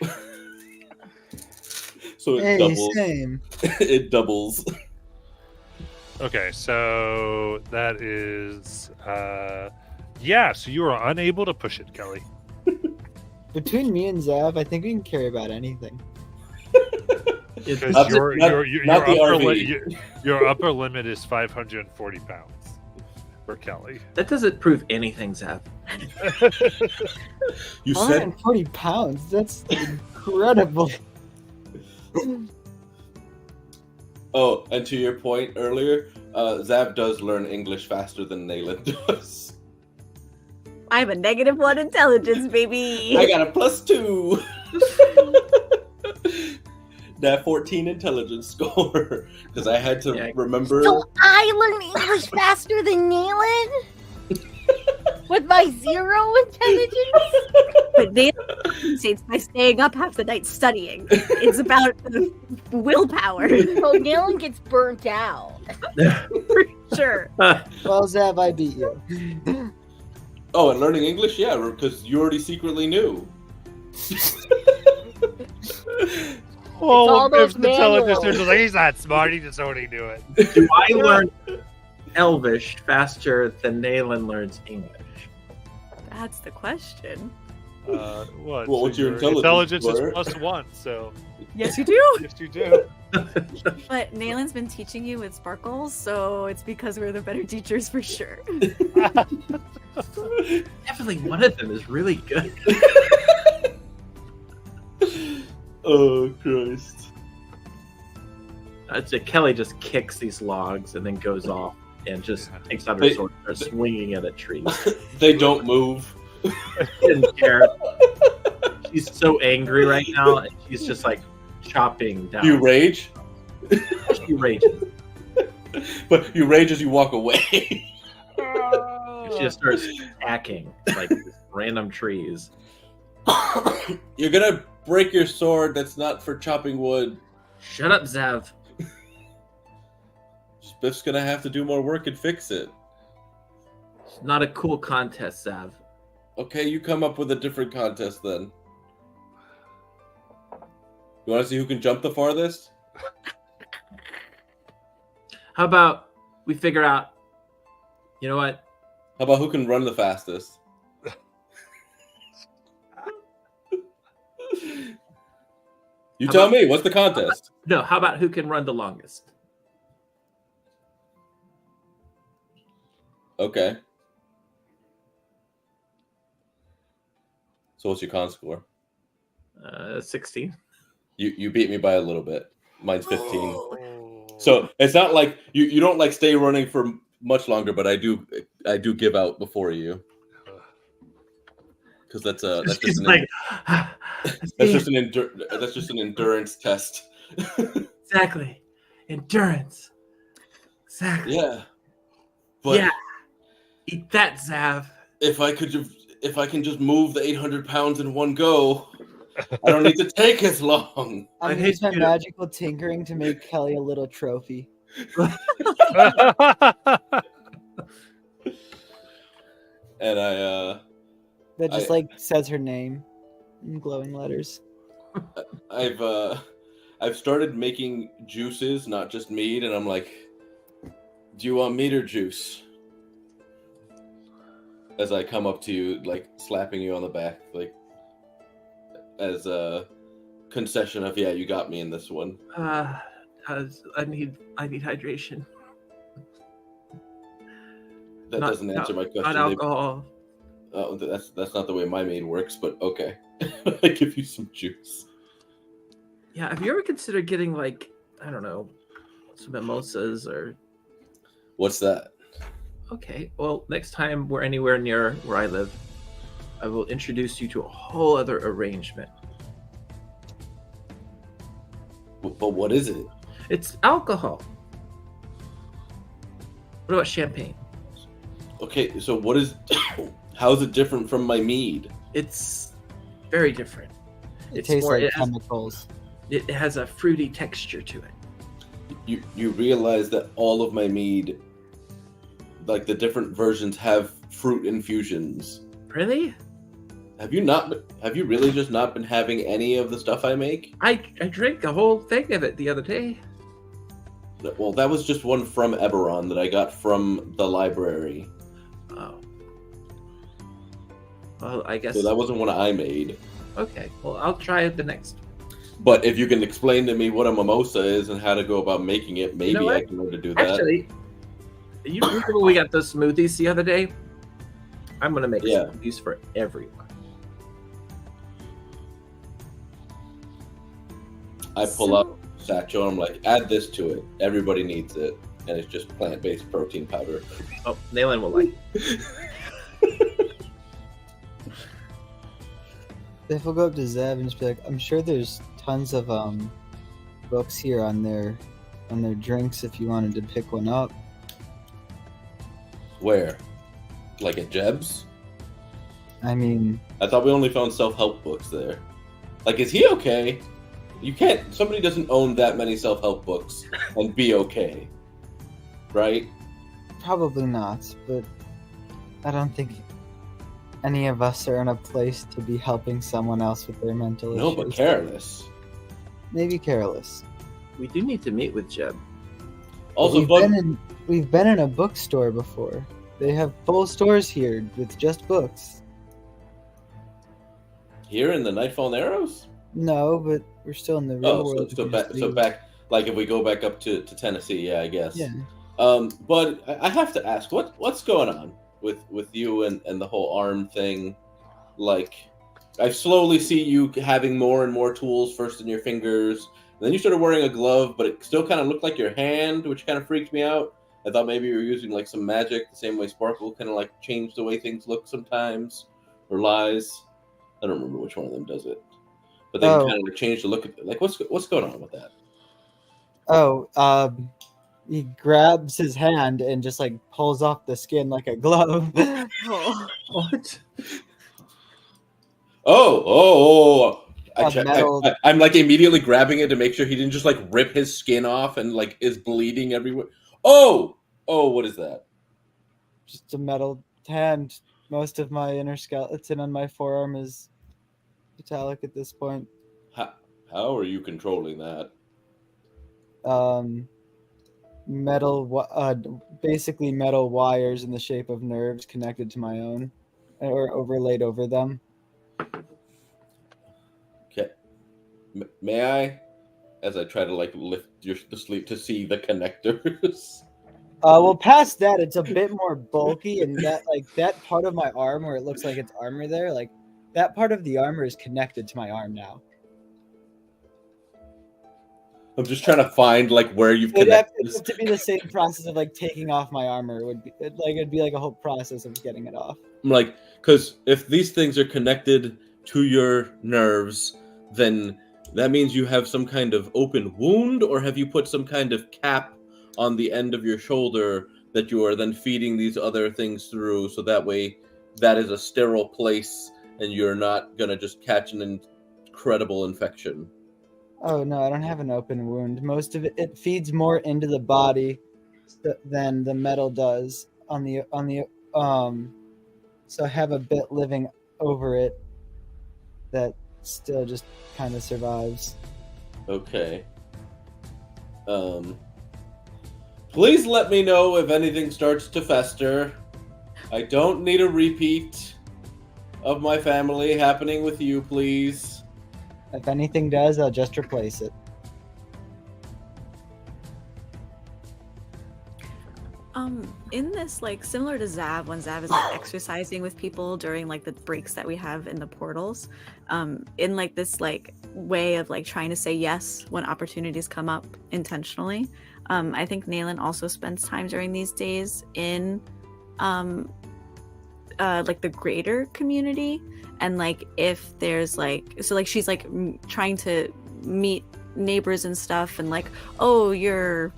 So it doubles. same. It doubles. Okay, so that is yeah. So you are unable to push it, Kelly. Between me and Zav, I think we can carry about anything. Because Not the- your not the RV. your upper limit is 540 pounds for Kelly. That doesn't prove anything, Zav. You said 140 pounds. That's incredible. Oh, and to your point earlier, Zav does learn English faster than Nayland does. I have a -1 intelligence, baby. I got a +2. That 14 intelligence score. Because I had to Yeah. remember. So I learn English faster than Nayland? With my 0 intelligence? But Nalen compensates by staying up half the night studying. It's about willpower, So Nayland gets burnt out. for sure. Well, Zav, I beat you. Oh, and learning English? Yeah, because you already secretly knew. all those intelligence manuals. is like, he's not smart. He just already knew it. Do I learn Elvish faster than Nayland learns English? That's the question. What? Well, what's your intelligence is score? +1, so Yes, you do. yes, you do. But Nalen's been teaching you with sparkles, so it's because we're the better teachers for sure. Definitely one of them is really good. Oh, Christ. Kelly just kicks these logs and then goes off and just takes out her They- sword and starts swinging it at trees. They don't move. Didn't care. She's so angry right now, and she's just like chopping down. You rage, She rages. but you rage as you walk away. She just starts hacking like random trees. You're gonna break your sword that's not for chopping wood. Shut up, Zav. Just Biff's gonna have to do more work and fix it. It's not a cool contest, Zav. Okay, you come up with a different contest then. You want to see who can jump the farthest? How about we figure out? You know what? How about who can run the fastest? You How tell about- me. What's the contest? No. How about who can run the longest? Okay. So what's your con score? 16. You beat me by a little bit. Mine's 15. So it's not like you don't like stay running for much longer, but I do give out before you. Because that's just She's an like, that's just an endurance test. exactly, endurance. Exactly. Yeah. But Yeah. Eat that, Zav. if I can just move the 800 pounds in one go, I don't need to take as long. I I'm gonna hate use my you. magical tinkering to make Kelly a little trophy. And I That just I- like says her name in glowing letters. I've started making juices, not just mead, and I'm like, do you want mead or juice? As I come up to you, like slapping you on the back, like as a concession of yeah, you got me in this one. I need hydration. That Not- doesn't answer my Not question. alcohol. Oh, that's not the way my mead works, but okay. I give you some juice. Yeah. Have you ever considered getting like, I don't know, some mimosas or? What's that? Okay. Well, next time we're anywhere near where I live, I will introduce you to a whole other arrangement. But what is it? It's alcohol. What about champagne? Okay, so what is? How is it different from my mead? It's very different. It It's tastes more- like it has- chemicals. It has a fruity texture to it. You realize that all of my mead, like the different versions, have fruit infusions. Really? Have you really just not been having any of the stuff I make? I drank a whole thing of it the other day. Well, that was just one from Eberron that I got from the library. Oh. Well, I guess. So that wasn't one I made. Okay. Well, I'll try it the next. But if you can explain to me what a mimosa is and how to go about making it, maybe what? I can learn to do that. Actually, you remember when we got those smoothies the other day? I'm gonna make Yeah. smoothies for everyone. I pull up Satchel and I'm like, add this to it. Everybody needs it. And it's just plant-based protein powder. Oh, Nayland will like. If we'll go up to Zev and just be like, I'm sure there's tons of books here on their drinks if you wanted to pick one up. Where? Like at Jeb's? I mean, I thought we only found self-help books there. Like, is he okay? You can't. Somebody doesn't own that many self-help books and be okay, right? probably not, but I don't think any of us are in a place to be helping someone else with their mental No, issues. but careless. Maybe careless. We do need to meet with Jeb. Also, We've been in a bookstore before. They have full stores here with just books. here in the Nightfall Narrows. No, but we're still in the real Oh, world. so We back, just so leave. back. Like if we go back up to Tennessee, yeah, I guess. Yeah. But I have to ask, what's going on with you and the whole arm thing? Like, I slowly see you having more and more tools first in your fingers. And then you started wearing a glove, but it still kind of looked like your hand, which kind of freaked me out. I thought maybe you were using like some magic, the same way Sparkle kind of like changed the way things look sometimes, or lies. I don't remember which one of them does it, but they Oh. kind of like change the look of it. Like, what's going on with that? Oh, he grabs his hand and just like pulls off the skin like a glove. Oh. What? Oh! A metal- I'm like immediately grabbing it to make sure he didn't just like rip his skin off and like is bleeding everywhere. Oh, what is that? Just a metal hand. Most of my inner skeleton on my forearm is metallic at this point. How are you controlling that? Basically metal wires in the shape of nerves connected to my own, or overlaid over them. Okay. May I, as I try to like lift the sleeve to see the connectors? Well, past that, it's a bit more bulky, and that part of my arm where it looks like it's armor there, like that part of the armor is connected to my arm now. I'm just trying to find like where you've It'd have connected. to be the same process of like taking off my armor. It'd be like a whole process of getting it off. I'm like, because if these things are connected to your nerves, then that means you have some kind of open wound, or have you put some kind of cap on the end of your shoulder that you are then feeding these other things through, so that way that is a sterile place and you're not gonna just catch an incredible infection. Oh no, I don't have an open wound. Most of it feeds more into the body than the metal does on the so I have a bit living over it that still just kind of survives. Okay. Please let me know if anything starts to fester. I don't need a repeat of my family happening with you, please. If anything does, I'll just replace it. In this, like, similar to Zav, when Zav is like exercising with people during like the breaks that we have in the portals, in like this like way of like trying to say yes when opportunities come up intentionally. I think Nayland also spends time during these days in like the greater community, and like if there's like, so like she's like trying to meet neighbors and stuff, and like, oh, your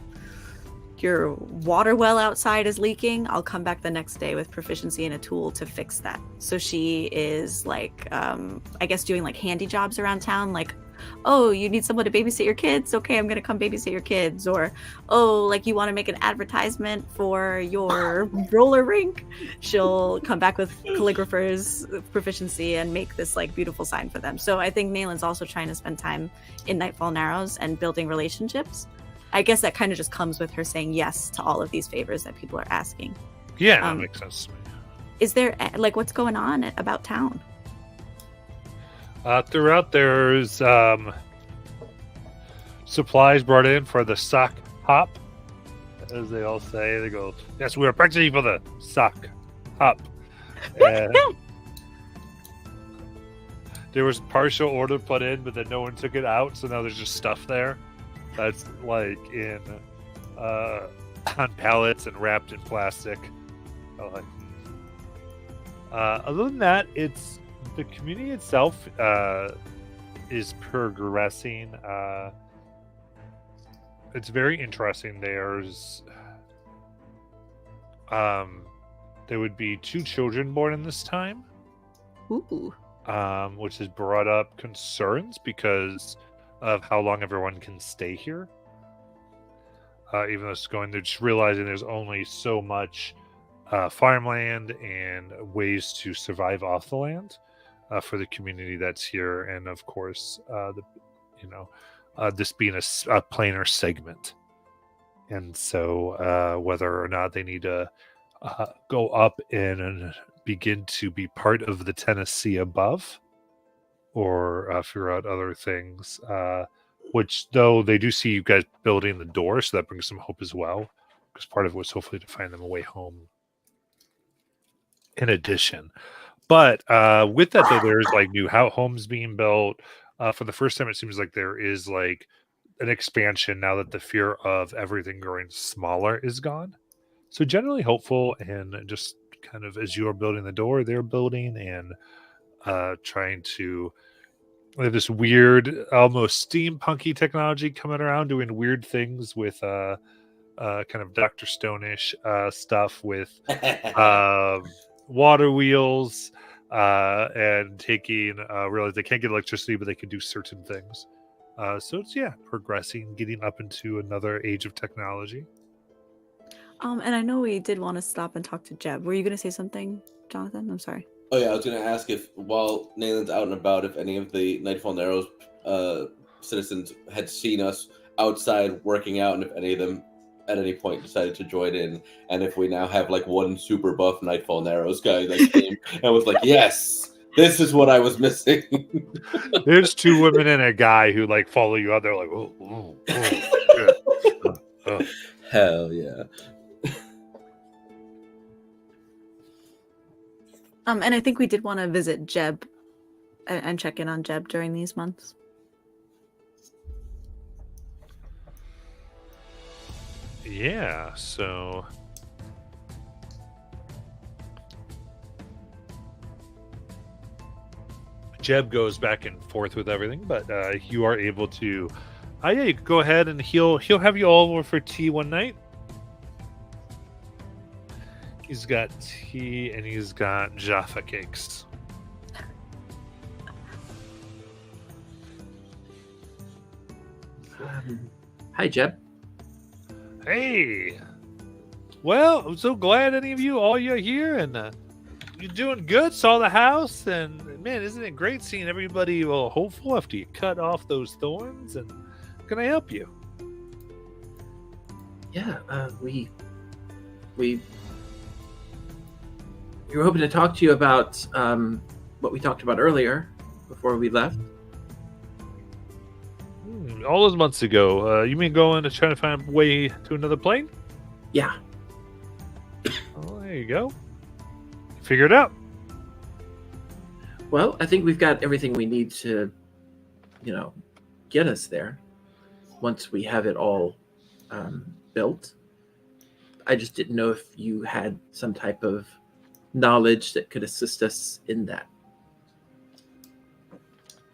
water well outside is leaking, I'll come back the next day with proficiency in a tool to fix that. So she is like I guess doing like handy jobs around town, like, oh, you need someone to babysit your kids, okay, I'm gonna come babysit your kids. Or, oh, like, you want to make an advertisement for your roller rink, she'll come back with calligrapher's proficiency and make this like beautiful sign for them. So I think Nayland's also trying to spend time in Nightfall Narrows and building relationships. I guess that kind of just comes with her saying yes to all of these favors that people are asking. Yeah, that makes sense to me. Is there like, what's going on about town? Throughout, there's supplies brought in for the sock hop, as they all say. They go, yes, we're practicing for the sock hop. And there was partial order put in, but then no one took it out, so now there's just stuff there that's like in on pallets and wrapped in plastic. Other than that, it's the community itself is progressing. It's very interesting. There's there would be 2 children born in this time. Ooh. Which has brought up concerns because of how long everyone can stay here. Even though it's going, they're just realizing there's only so much farmland and ways to survive off the land for the community that's here, and of course, this being a planar segment, and so whether or not they need to go up and begin to be part of the Tennessee above, or figure out other things, which, though, they do see you guys building the door, so that brings some hope as well, because part of it was hopefully to find them a way home in addition. But with that, though, there's like new homes being built. For the first time, it seems like there is like an expansion now that the fear of everything growing smaller is gone. So generally hopeful, and just kind of as you are building the door, they're building and trying to. They have this weird, almost steampunky technology coming around, doing weird things with kind of Dr. Stone-ish stuff with water wheels, and taking realize they can't get electricity, but they can do certain things. So it's progressing, getting up into another age of technology. And I know we did want to stop and talk to Jeb. Were you going to say something, Jonathan? I'm sorry. Oh yeah, I was gonna ask if while Nalen's out and about, if any of the Nightfall Narrows citizens had seen us outside working out, and if any of them at any point decided to join in, and if we now have like one super buff Nightfall Narrows guy that came and was like, "Yes, this is what I was missing." There's 2 women and a guy who like follow you out there, like, oh, good. Hell yeah! And I think we did want to visit Jeb and check in on Jeb during these months. Yeah, so Jeb goes back and forth with everything, but you are able to yeah, you can go ahead and he'll have you all over for tea one night. He's got tea and he's got Jaffa cakes. Hi, Jeb. Hey, well, I'm so glad any of you all you're here and you're doing good. Saw the house and man, isn't it great seeing everybody hopeful after you cut off those thorns? And can I help you? Yeah, we were hoping to talk to you about what we talked about earlier before we left. All those months ago, you mean going to try to find a way to another plane? Yeah. Oh, there you go. Figure it out. Well, I think we've got everything we need to, get us there. Once we have it all built, I just didn't know if you had some type of knowledge that could assist us in that.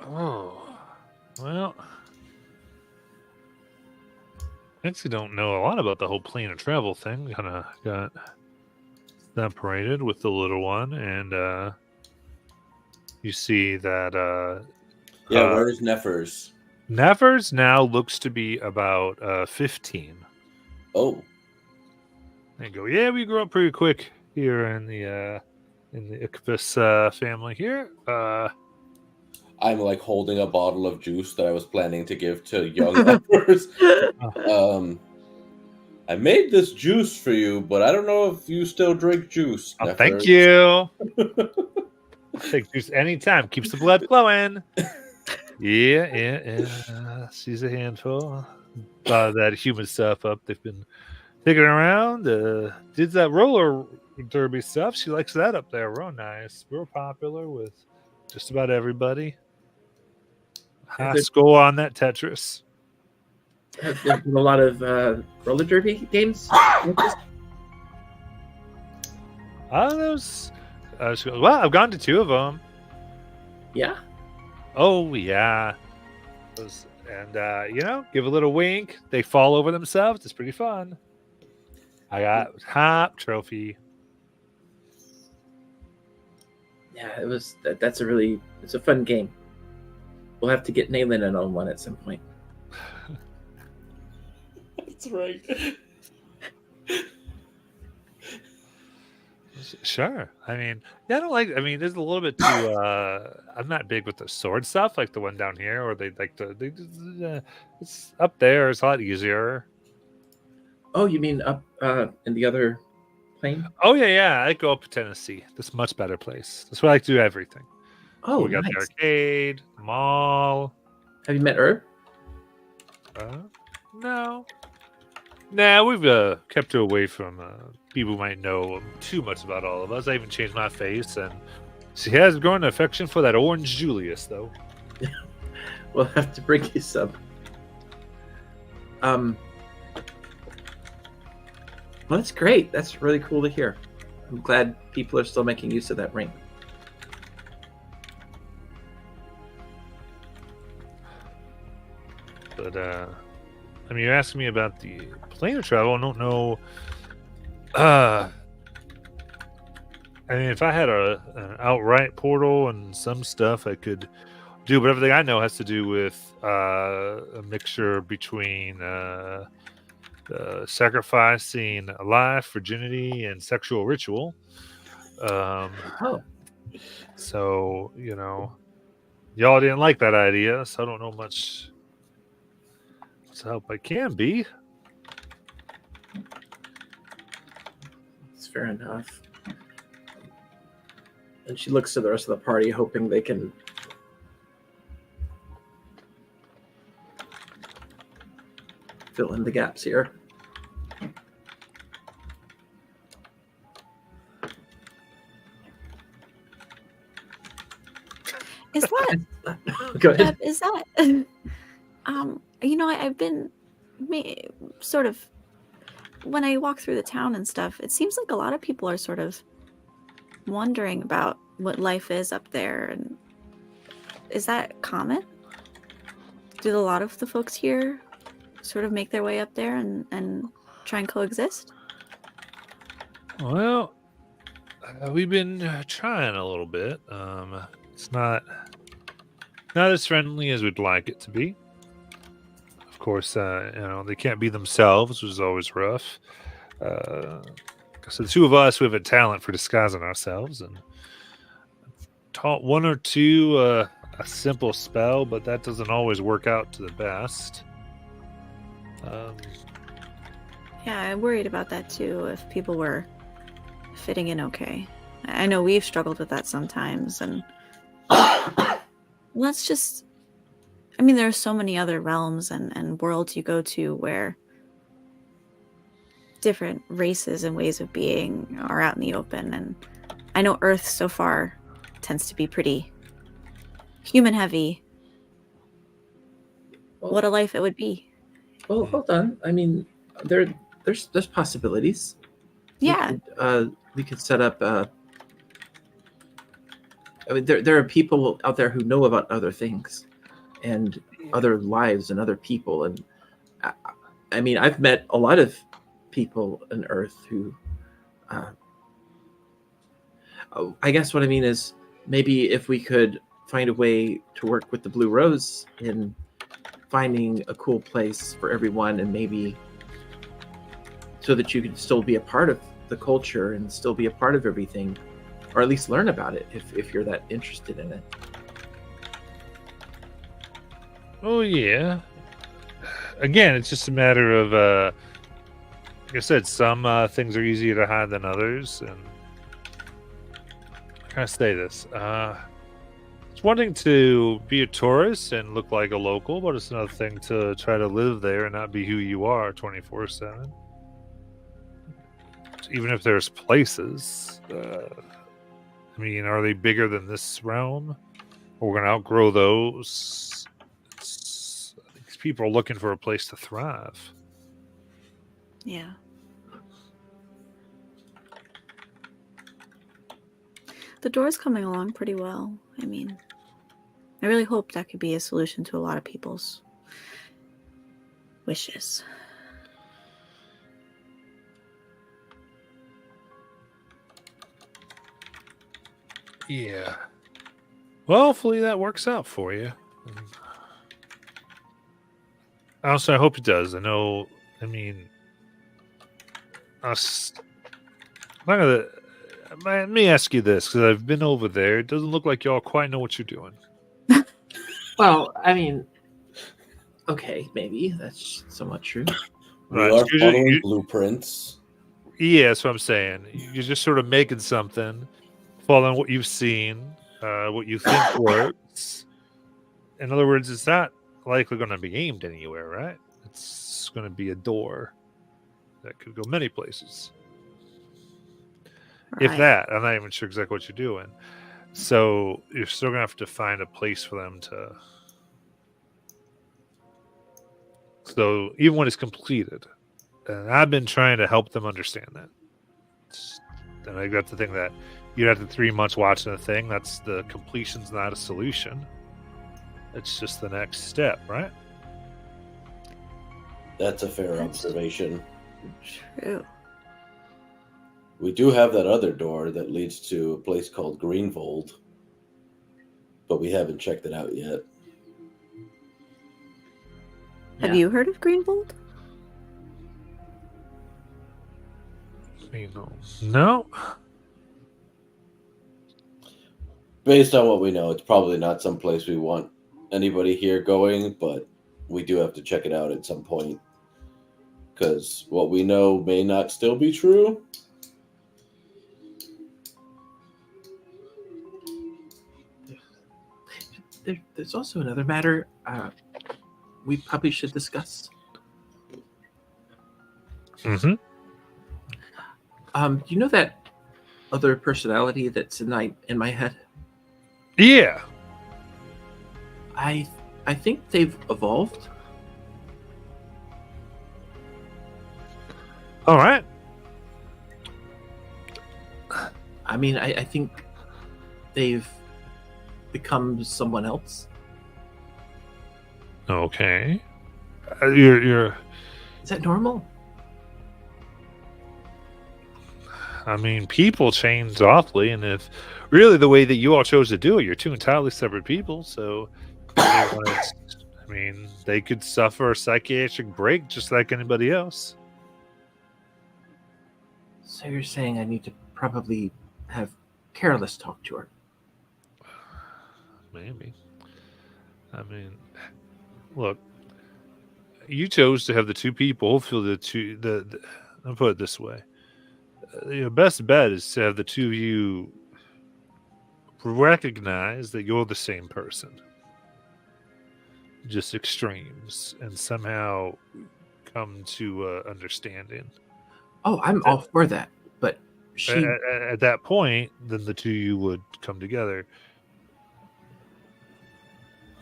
Oh, well, I actually don't know a lot about the whole plane of travel thing. Kind of got separated with the little one, and you see that Where's Neffers? Nevers now looks to be about 15. Oh, They go, yeah, we grew up pretty quick here in the Ichabus family here. I'm like holding a bottle of juice that I was planning to give to young Neffers. I made this juice for you, but I don't know if you still drink juice. Oh, Neffers. thank you. Take juice anytime. Keeps the blood flowing. Yeah. She's a handful. That human stuff up. They've been digging around. Did that roller derby stuff. She likes that up there. Real nice. Real popular with just about everybody. High score on that Tetris. Have there been a lot of roller derby games? Those. She goes, well, I've gone to 2 of them. Yeah. Oh, yeah. And, give a little wink. They fall over themselves. It's pretty fun. I got top trophy. Yeah, it was. It's a fun game. We'll have to get Nayland in on one at some point. That's right. Sure. I mean, yeah, there's a little bit too, I'm not big with the sword stuff, like the one down here, or it's up there. It's a lot easier. Oh, you mean up in the other plane? Oh, yeah. I go up to Tennessee. That's a much better place. That's where I like to do everything. Oh, we got nice. the arcade, mall. Have you met Herb? No. Nah, we've kept her away from people who might know too much about all of us. I even changed my face, and she has grown an affection for that orange Julius, though. We'll have to bring you some. Well, that's great. That's really cool to hear. I'm glad people are still making use of that ring. But, you're asking me about the plane of travel. I don't know. If I had an outright portal and some stuff, I could do. But everything I know has to do with a mixture between sacrificing life, virginity, and sexual ritual. Oh, So, y'all didn't like that idea, so I don't know much help I can be. it's fair enough. And she looks to the rest of the party, hoping they can fill in the gaps here. Is that Go ahead. is that I've been sort of when I walk through the town and stuff, it seems like a lot of people are sort of wondering about what life is up there, and is that common? Do a lot of the folks here sort of make their way up there and try and coexist? Well, we've been trying a little bit. It's not as friendly as we'd like it to be. Of course, they can't be themselves, which is always rough. So the two of us, we have a talent for disguising ourselves, and taught one or two a simple spell, but that doesn't always work out to the best. Yeah, I worried about that too, if people were fitting in okay. I know we've struggled with that sometimes, and let's just... I mean, there are so many other realms and worlds you go to where different races and ways of being are out in the open, and I know Earth so far tends to be pretty human heavy. What a life it would be. Well, hold on. I mean, there's possibilities. Yeah. We could set up. I mean, there are people out there who know about other things, and other lives and other people, and I mean, I've met a lot of people on Earth who. I guess what I mean is maybe if we could find a way to work with the Blue Rose in finding a cool place for everyone, and maybe so that you could still be a part of the culture and still be a part of everything, or at least learn about it if you're that interested in it. Oh yeah. Again, it's just a matter of, like I said, some things are easier to hide than others, and how can I say this? It's one thing to be a tourist and look like a local, but it's another thing to try to live there and not be who you are 24/7. Even if there's places, I mean, are they bigger than this realm? Or we're going to outgrow those? These people are looking for a place to thrive. Yeah. The door's coming along pretty well. I mean, I really hope that could be a solution to a lot of people's wishes. Yeah. Well, hopefully that works out for you. Also, I hope it does. I know, I mean, us. Let me ask you this, because I've been over there. It doesn't look like y'all quite know what you're doing. Well, I mean, okay, maybe that's somewhat true. We Right, are so following blueprints. Yeah, that's what I'm saying. You're just sort of making something, following what you've seen, what you think works. In other words, it's not likely going to be aimed anywhere, right? It's going to be a door that could go many places. If Right. that, I'm not even sure exactly what you're doing. So you're still going to have to find a place for them to. So even when it's completed, and I've been trying to help them understand that. And I think that's the thing that you after 3 months watching the thing, that's the completion's not a solution. It's just the next step, right? That's a fair That's- observation. True. We do have that other door that leads to a place called Greenvold, but we haven't checked it out yet. Have Yeah. you heard of Greenvold? No. Based on what we know, it's probably not someplace we want anybody here going, but we do have to check it out at some point. Because what we know may not still be true. There's also another matter we probably should discuss. Mm-hmm. You know that other personality that's in my head? Yeah. I think they've evolved. All right. I mean, I think they've become someone else. Okay. You're. Is that normal? I mean, people change awfully, and if really the way that you all chose to do it, you're two entirely separate people. So, I mean, they could suffer a psychiatric break just like anybody else. So you're saying I need to probably have Careless talk to her? Maybe. I mean, look, you chose to have the two people feel I'll put it this way. Your best bet is to have the two of you recognize that you're the same person. Just extremes, and somehow come to understanding. Oh, I'm all for that. But she... At that point, then the two of you would come together.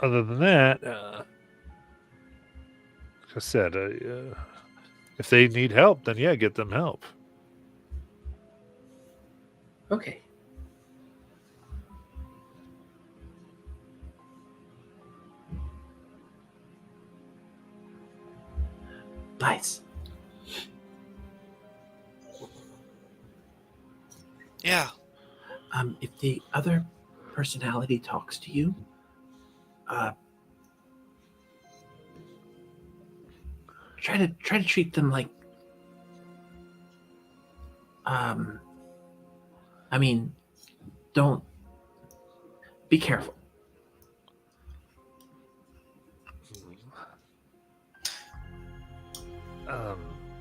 Other than that, like I said, if they need help, then yeah, get them help. Okay. Lights. Yeah. If the other personality talks to you, try to treat them like, I mean, don't be careful.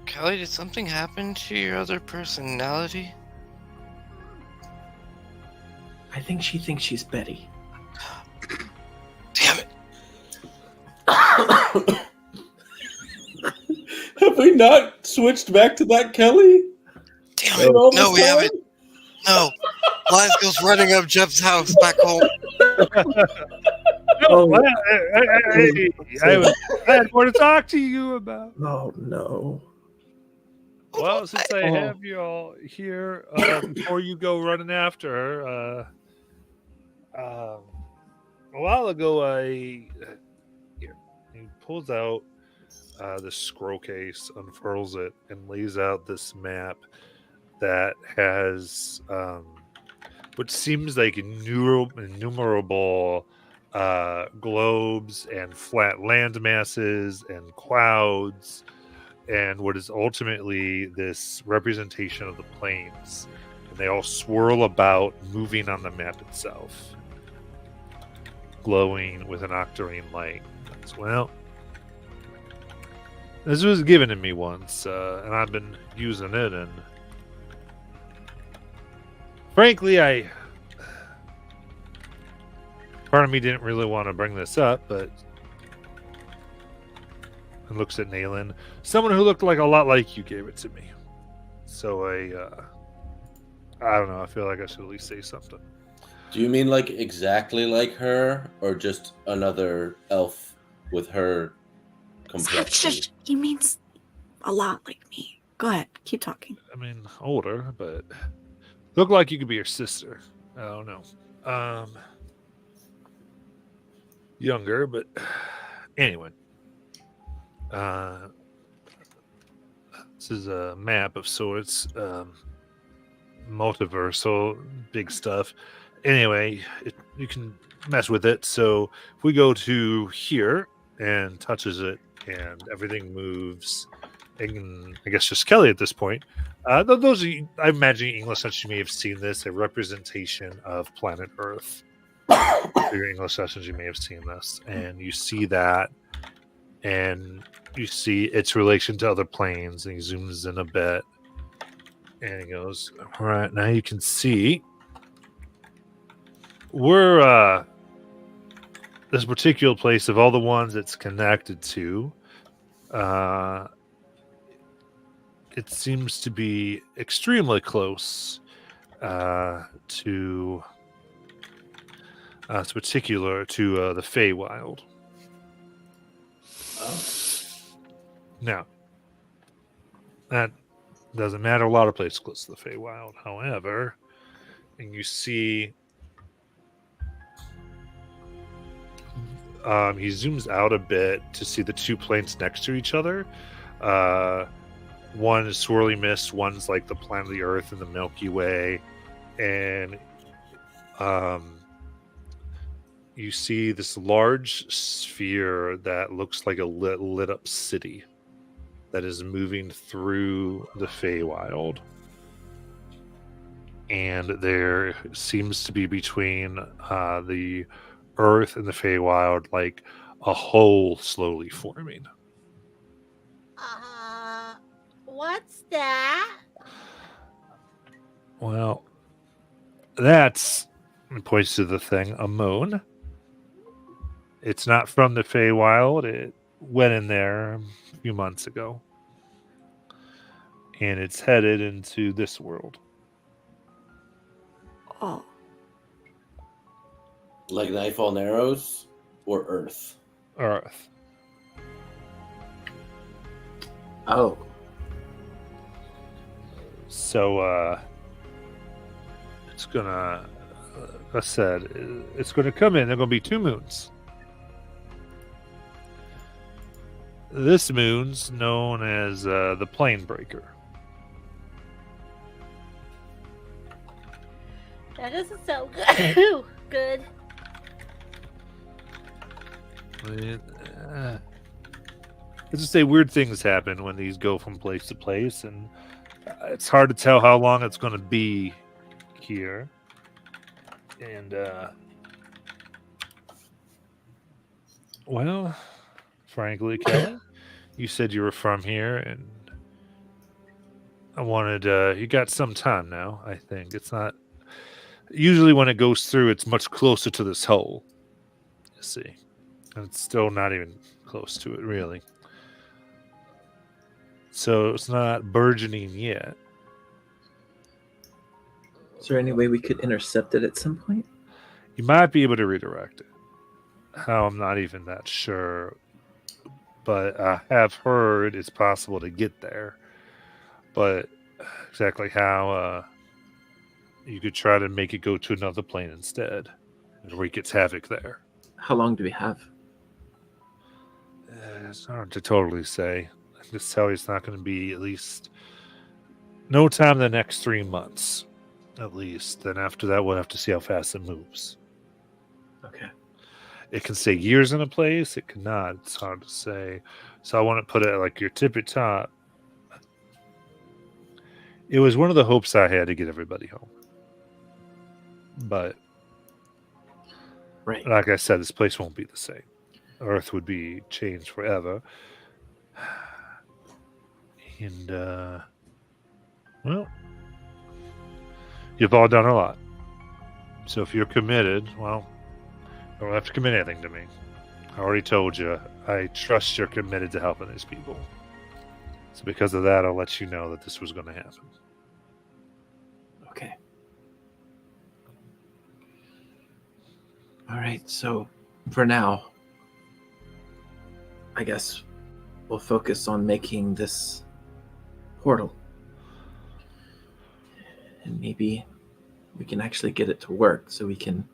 Kelly, did something happen to your other personality? I think she thinks she's Betty. Damn it. Have we not switched back to that Kelly? Damn In all it. No, this we time? haven't. No. Lies goes running up Jeb's house back home. No, I had more to talk to you about. Oh no. Well, since I have you all here, before you go running after her, a while ago, he pulls out the scroll case, unfurls it, and lays out this map that has what seems like innumerable globes and flat land masses and clouds, and what is ultimately this representation of the planes. And they all swirl about, moving on the map itself, glowing with an octarine light. Well, this was given to me once, and I've been using it, and frankly, part of me didn't really want to bring this up, but and looks at Nayland. Someone who looked like a lot like you gave it to me. So I don't know. I feel like I should at least say something. Do you mean like exactly like her, or just another elf with her complexion? He means a lot like me. Go ahead, keep talking. I mean, older, but look like you could be your sister. I don't know. Younger, but anyway. This is a map of sorts, multiversal, big stuff. Anyway, you can mess with it. So if we go to here and touches it, and everything moves and I guess just Kelly at this point. Those of you, I imagine English sessions you may have seen this, a representation of planet Earth. For your English sessions, you may have seen this, and you see that, and you see its relation to other planes, and he zooms in a bit, and he goes, "All right, now you can see we're this particular place of all the ones it's connected to." It seems to be extremely close to it's particular to the Feywild. Now, that doesn't matter. A lot of places close to the Feywild. However, and you see, he zooms out a bit to see the two planes next to each other. One is swirly mist, one's like the planet of the Earth and the Milky Way, and you see this large sphere that looks like a lit up city that is moving through the Feywild. And there seems to be between the Earth and the Feywild like a hole slowly forming. What's that? Well, that's, it points to the thing, a moon. It's not from the Feywild. It went in there a few months ago. And it's headed into this world. Oh, Like Nightfall and Arrows or Earth? Earth. Oh, So, it's gonna, I said, it's gonna come in. There are gonna be two moons. This moon's known as the Plane Breaker. That doesn't sound good. Good. Let's just say weird things happen when these go from place to place, and it's hard to tell how long it's going to be here. And, well, frankly, Kelly, you said you were from here, and I wanted, you got some time now, I think. It's not, usually when it goes through, it's much closer to this hole, you see. And it's still not even close to it, really. So it's not burgeoning yet. is there any way we could intercept it at some point? You might be able to redirect it. How, I'm not even that sure. But I have heard it's possible to get there. But exactly how, you could try to make it go to another plane instead. And wreak its havoc there. How long do we have? It's hard to totally say. I can just tell you it's not going to be at least no time in the next 3 months, at least. Then after that, we'll have to see how fast it moves. Okay. It can stay years in a place. It cannot. It's hard to say. So I want to put it like your tip at top. It was one of the hopes I had to get everybody home. But Right. like I said, this place won't be the same. Earth would be changed forever. And, well, you've all done a lot. So if you're committed, well, you don't have to commit anything to me. I already told you, I trust you're committed to helping these people. So because of that, I'll let you know that this was going to happen. Okay. All right. So for now, I guess we'll focus on making this portal. And maybe we can actually get it to work so we can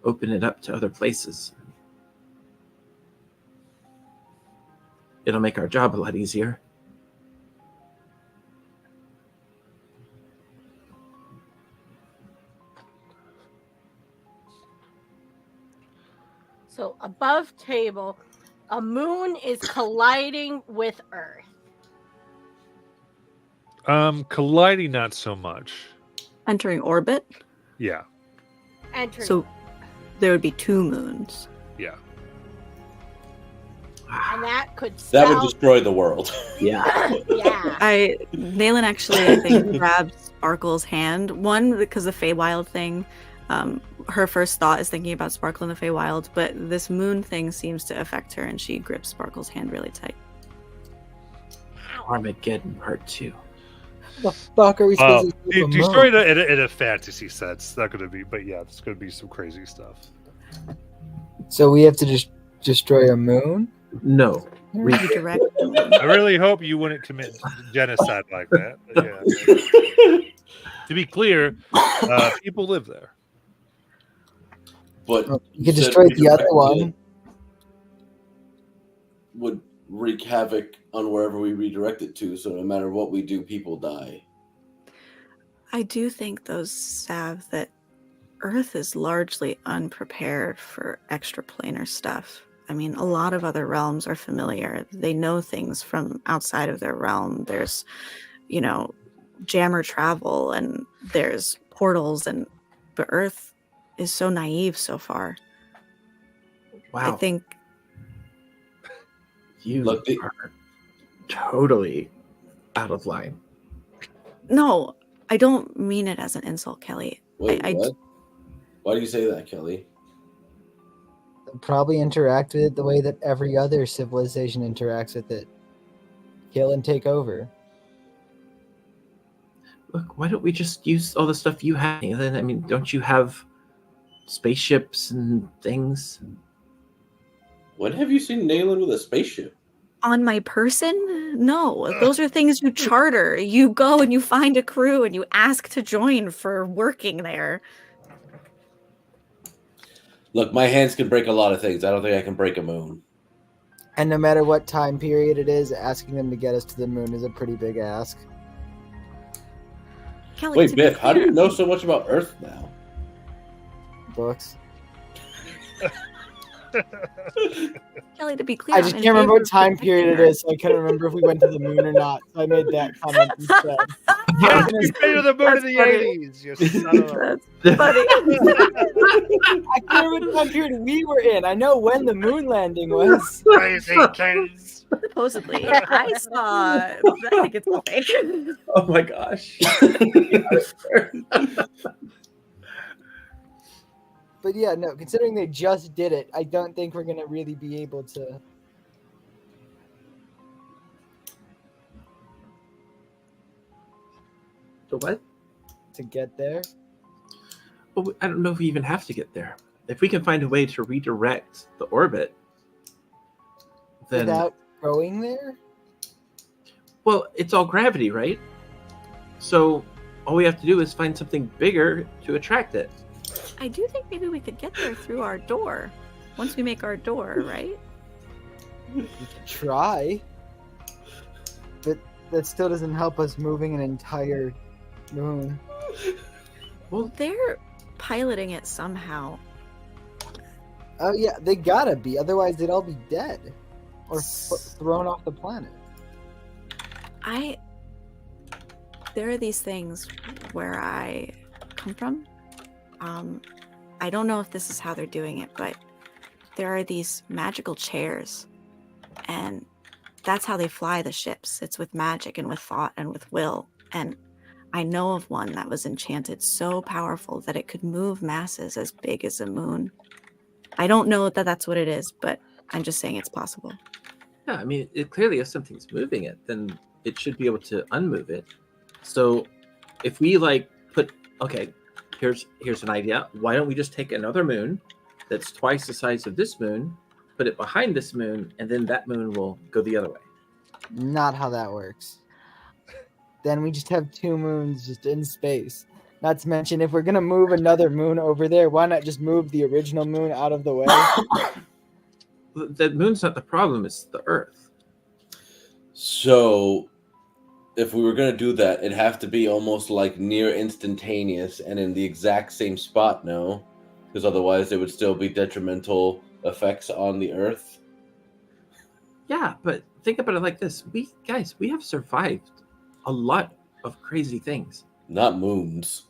open it up to other places. It'll make our job a lot easier. So above table, a moon is colliding with Earth. Colliding, not so much. Entering orbit, Yeah, Entering. so there would be 2 moons. yeah. and that could That spell. would destroy the world. Yeah. Yeah. Naylan actually, I think, grabbed Sparkle's hand. One, because the Feywild thing, her first thought is thinking about Sparkle and the Feywild, but this moon thing seems to affect her, and she grips Sparkle's hand really tight. Armageddon Part 2. The fuck are we supposed to do? Destroy it in a fantasy sense. It's not going to be, but yeah, it's going to be some crazy stuff. So we have to just destroy a moon? No. Redirect. I really hope you wouldn't commit genocide like that. But yeah. To be clear, people live there. But You could said destroy the other redirecting one. it would wreak havoc on wherever we redirect it to, so no matter what we do, people die. I do think those Sav that Earth is largely unprepared for extraplanar stuff. I mean, a lot of other realms are familiar. They know things from outside of their realm. There's, jammer travel, and there's portals, but Earth is so naive so far. Wow. I think You Look, are totally out of line. no, I don't mean it as an insult, Kelly. Wait, I- what? Why do you say that, Kelly? Probably interact with it the way that every other civilization interacts with it. Kill and take over. Look, why don't we just use all the stuff you have? And then, I mean, don't you have spaceships and things? When have you seen Nayland with a spaceship? On my person? No, those are things you charter. You go and you find a crew and you ask to join for working there. Look, my hands can break a lot of things. I don't think I can break a moon. And no matter what time period it is, asking them to get us to the moon is a pretty big ask. Kelly, Wait, to be Biff, how do you clear- know so much about Earth now? Books. Kelly, to be clear, I I'm just in can't remember favor what of time period it protecting is, so I can't remember if we went to the moon or not. So I made that comment instead. Yes, you made the moon in the That's funny. 80s. You son of a... Earth. That's funny. I can't remember what time period we were in. I know when the moon landing was. Crazy kids. Supposedly, I saw. I think it's okay. Oh my gosh. But yeah, no, considering they just did it, I don't think we're going to really be able to. So what? To get there. Well, I don't know if we even have to get there. If we can find a way to redirect the orbit, then Without going there? well, it's all gravity, right? So all we have to do is find something bigger to attract it. I do think maybe we could get there through our door. Once we make our door, right? Try. But that still doesn't help us moving an entire moon. Well, they're piloting it somehow. Oh yeah, they gotta be. Otherwise, they'd all be dead or thrown off the planet. There are these things where I come from. I don't know if this is how they're doing it, but there are these magical chairs, and that's how they fly the ships. It's with magic and with thought and with will. And I know of one that was enchanted so powerful that it could move masses as big as a moon. I don't know that that's what it is, but I'm just saying it's possible. Yeah, I mean, it clearly, if something's moving it, then it should be able to unmove it. So if we here's an idea. Why don't we just take another moon that's twice the size of this moon, put it behind this moon, and then that moon will go the other way. Not how that works. Then we just have 2 moons just in space. Not to mention, if we're gonna move another moon over there, why not just move the original moon out of the way? The moon's not the problem, it's the Earth. So, if we were going to do that, it'd have to be almost like near instantaneous and in the exact same spot, no? Because otherwise there would still be detrimental effects on the Earth. Yeah, but think about it like this. We have survived a lot of crazy things. Not moons.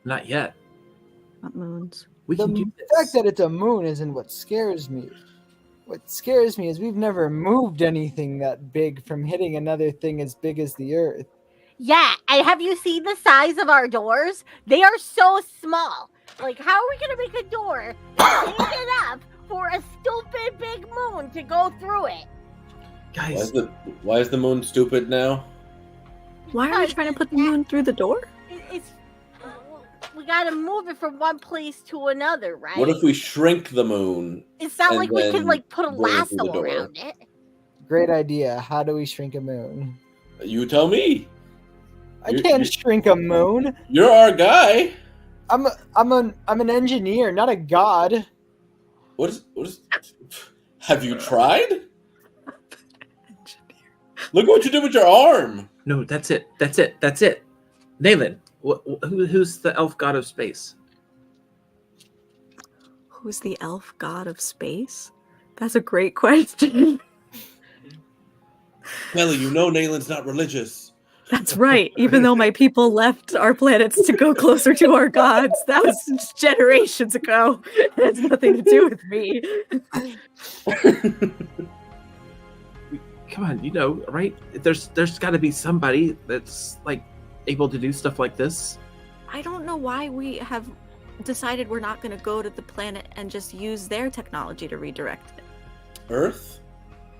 Not yet. Not moons. We The can do fact this. that it's a moon isn't what scares me. What scares me is we've never moved anything that big from hitting another thing as big as the Earth. Yeah, and have you seen the size of our doors? They are so small. Like, how are we gonna make a door big enough for a stupid big moon to go through it? Guys, Why is the moon stupid now? Why are we trying to put the moon through the door? It's we gotta move it from one place to another, right? What if we shrink the moon? It's not and like we can then like put a bring it through the lasso door? around it. Great idea. How do we shrink a moon? You tell me. I can't shrink a moon. You're our guy. I'm an engineer, not a god. What is? Have you tried? Look at what you did with your arm. no, that's it. Nayland, who's the elf god of space? Who's the elf god of space? That's a great question. Kelly, you know Nayland's not religious. That's right. Even though my people left our planets to go closer to our gods, that was generations ago. It has nothing to do with me. Come on, you know, right? There's got to be somebody that's like able to do stuff like this. I don't know why we have decided we're not going to go to the planet and just use their technology to redirect it. Earth?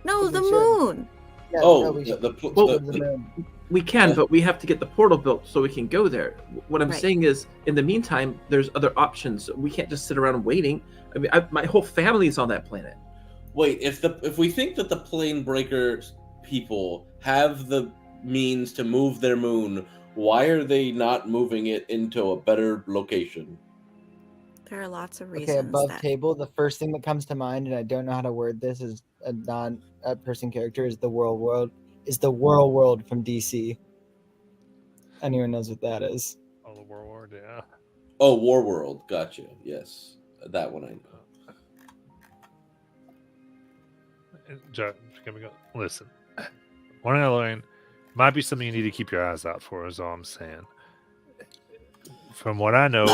No, We the should. moon. Yeah, Oh, no, we should the go to the moon. We can, Yeah. but we have to get the portal built so we can go there. What I'm Right. saying is, in the meantime, there's other options. We can't just sit around waiting. I mean, my whole family is on that planet. wait. If we think that the plane breaker people have the means to move their moon, why are they not moving it into a better location? There are lots of reasons. Okay, above that... table, the first thing that comes to mind, and I don't know how to word this as a non-person character, is the world from DC. Anyone knows what that is? Oh, the World War, yeah. Oh, Warworld. Gotcha. Yes, that one I know. Can we go? Listen, one I learned might be something you need to keep your eyes out for. Is all I'm saying. From what I know,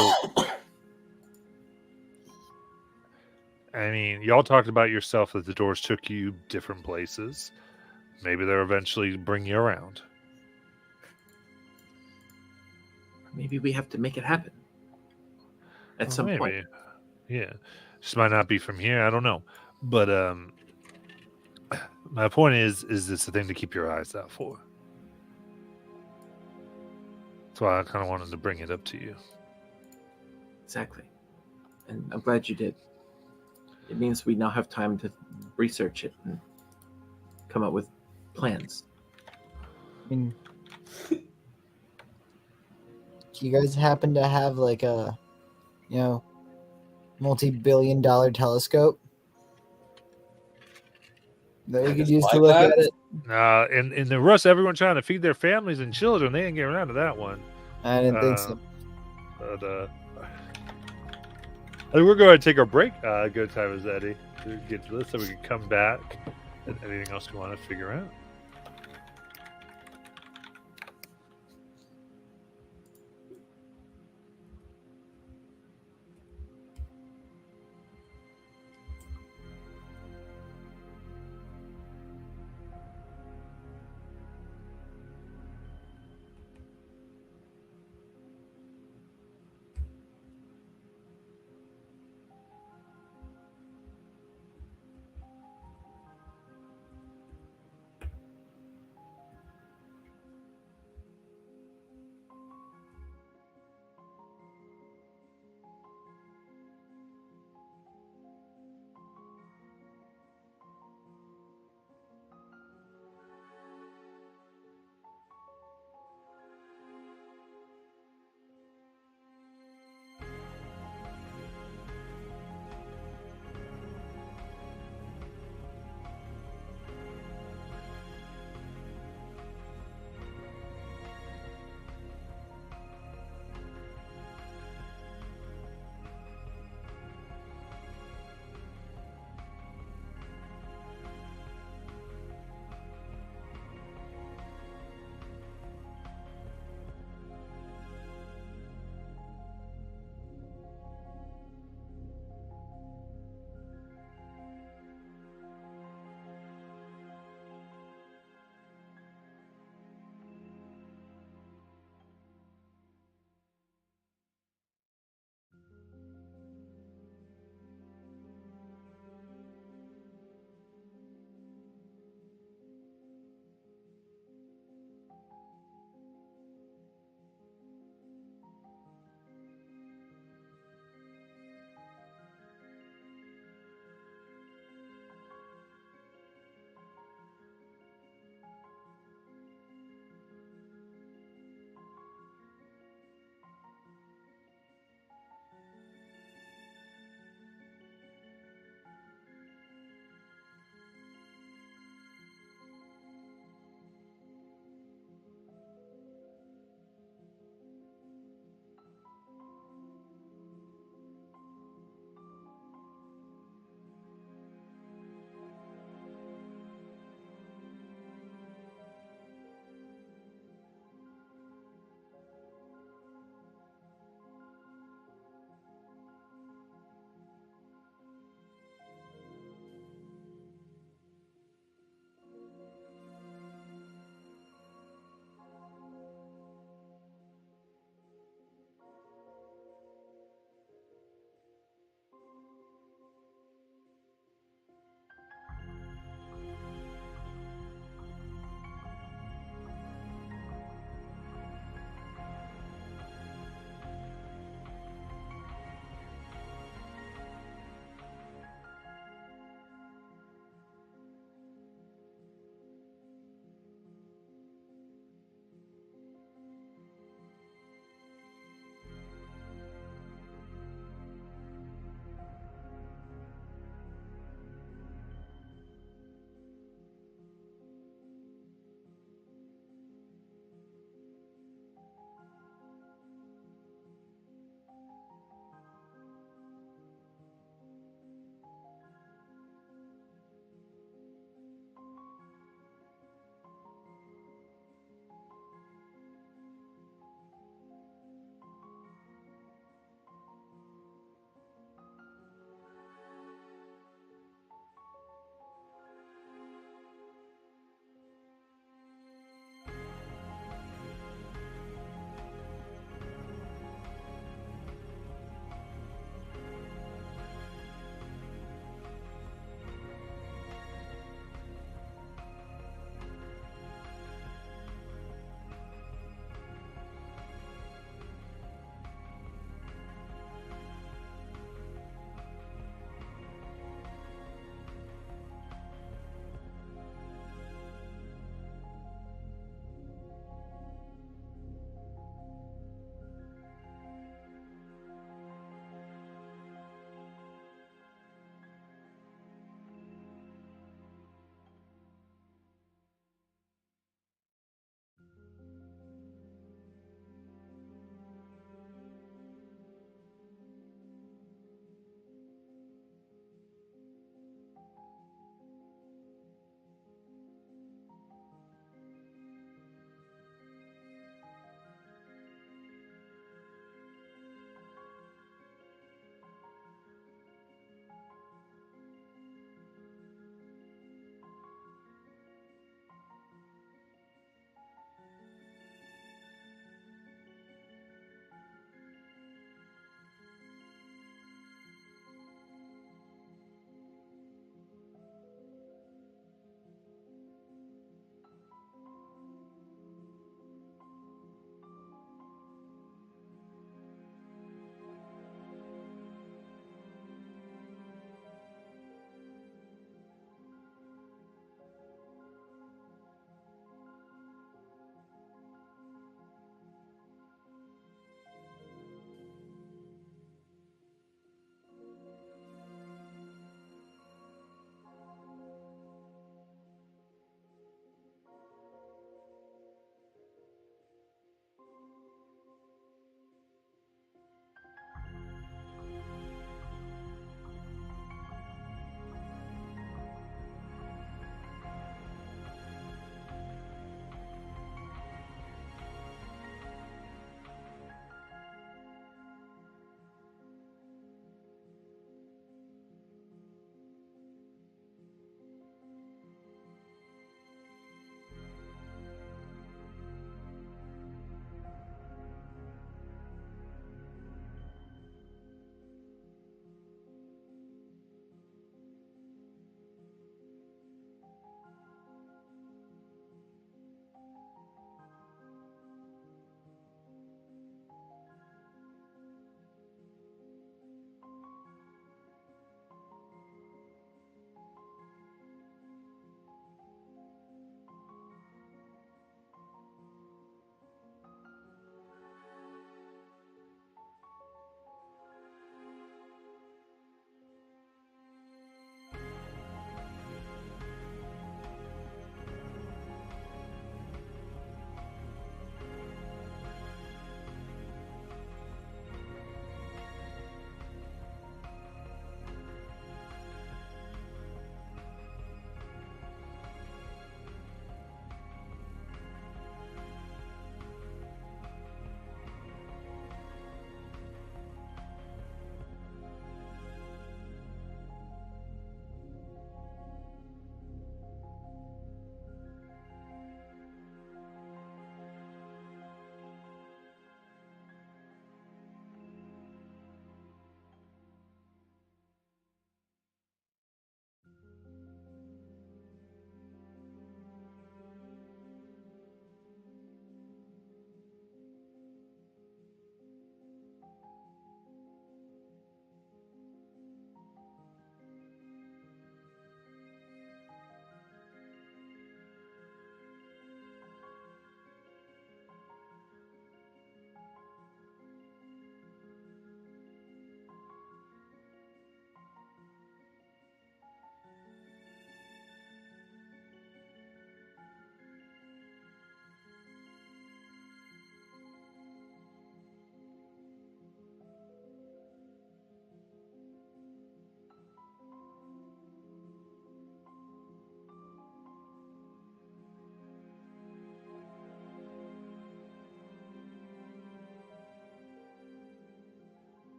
I mean, y'all talked about yourself that the doors took you different places. Maybe they'll eventually bring you around. Maybe we have to make it happen at Well, some maybe. point. Yeah, just might not be from here. I don't know, but my point is this a thing to keep your eyes out for? That's why I kind of wanted to bring it up to you. Exactly. And I'm glad you did. It means we now have time to research it and come up with plans. I mean, do you guys happen to have like a, multi-billion-dollar telescope that we Like could a use to spy look glass? at it? In the Russ, everyone trying to feed their families and children, they didn't get around to that one. I didn't think so. But I think we're going to take our break. Good time is Eddie to get to this, so we can come back. And anything else you want to figure out?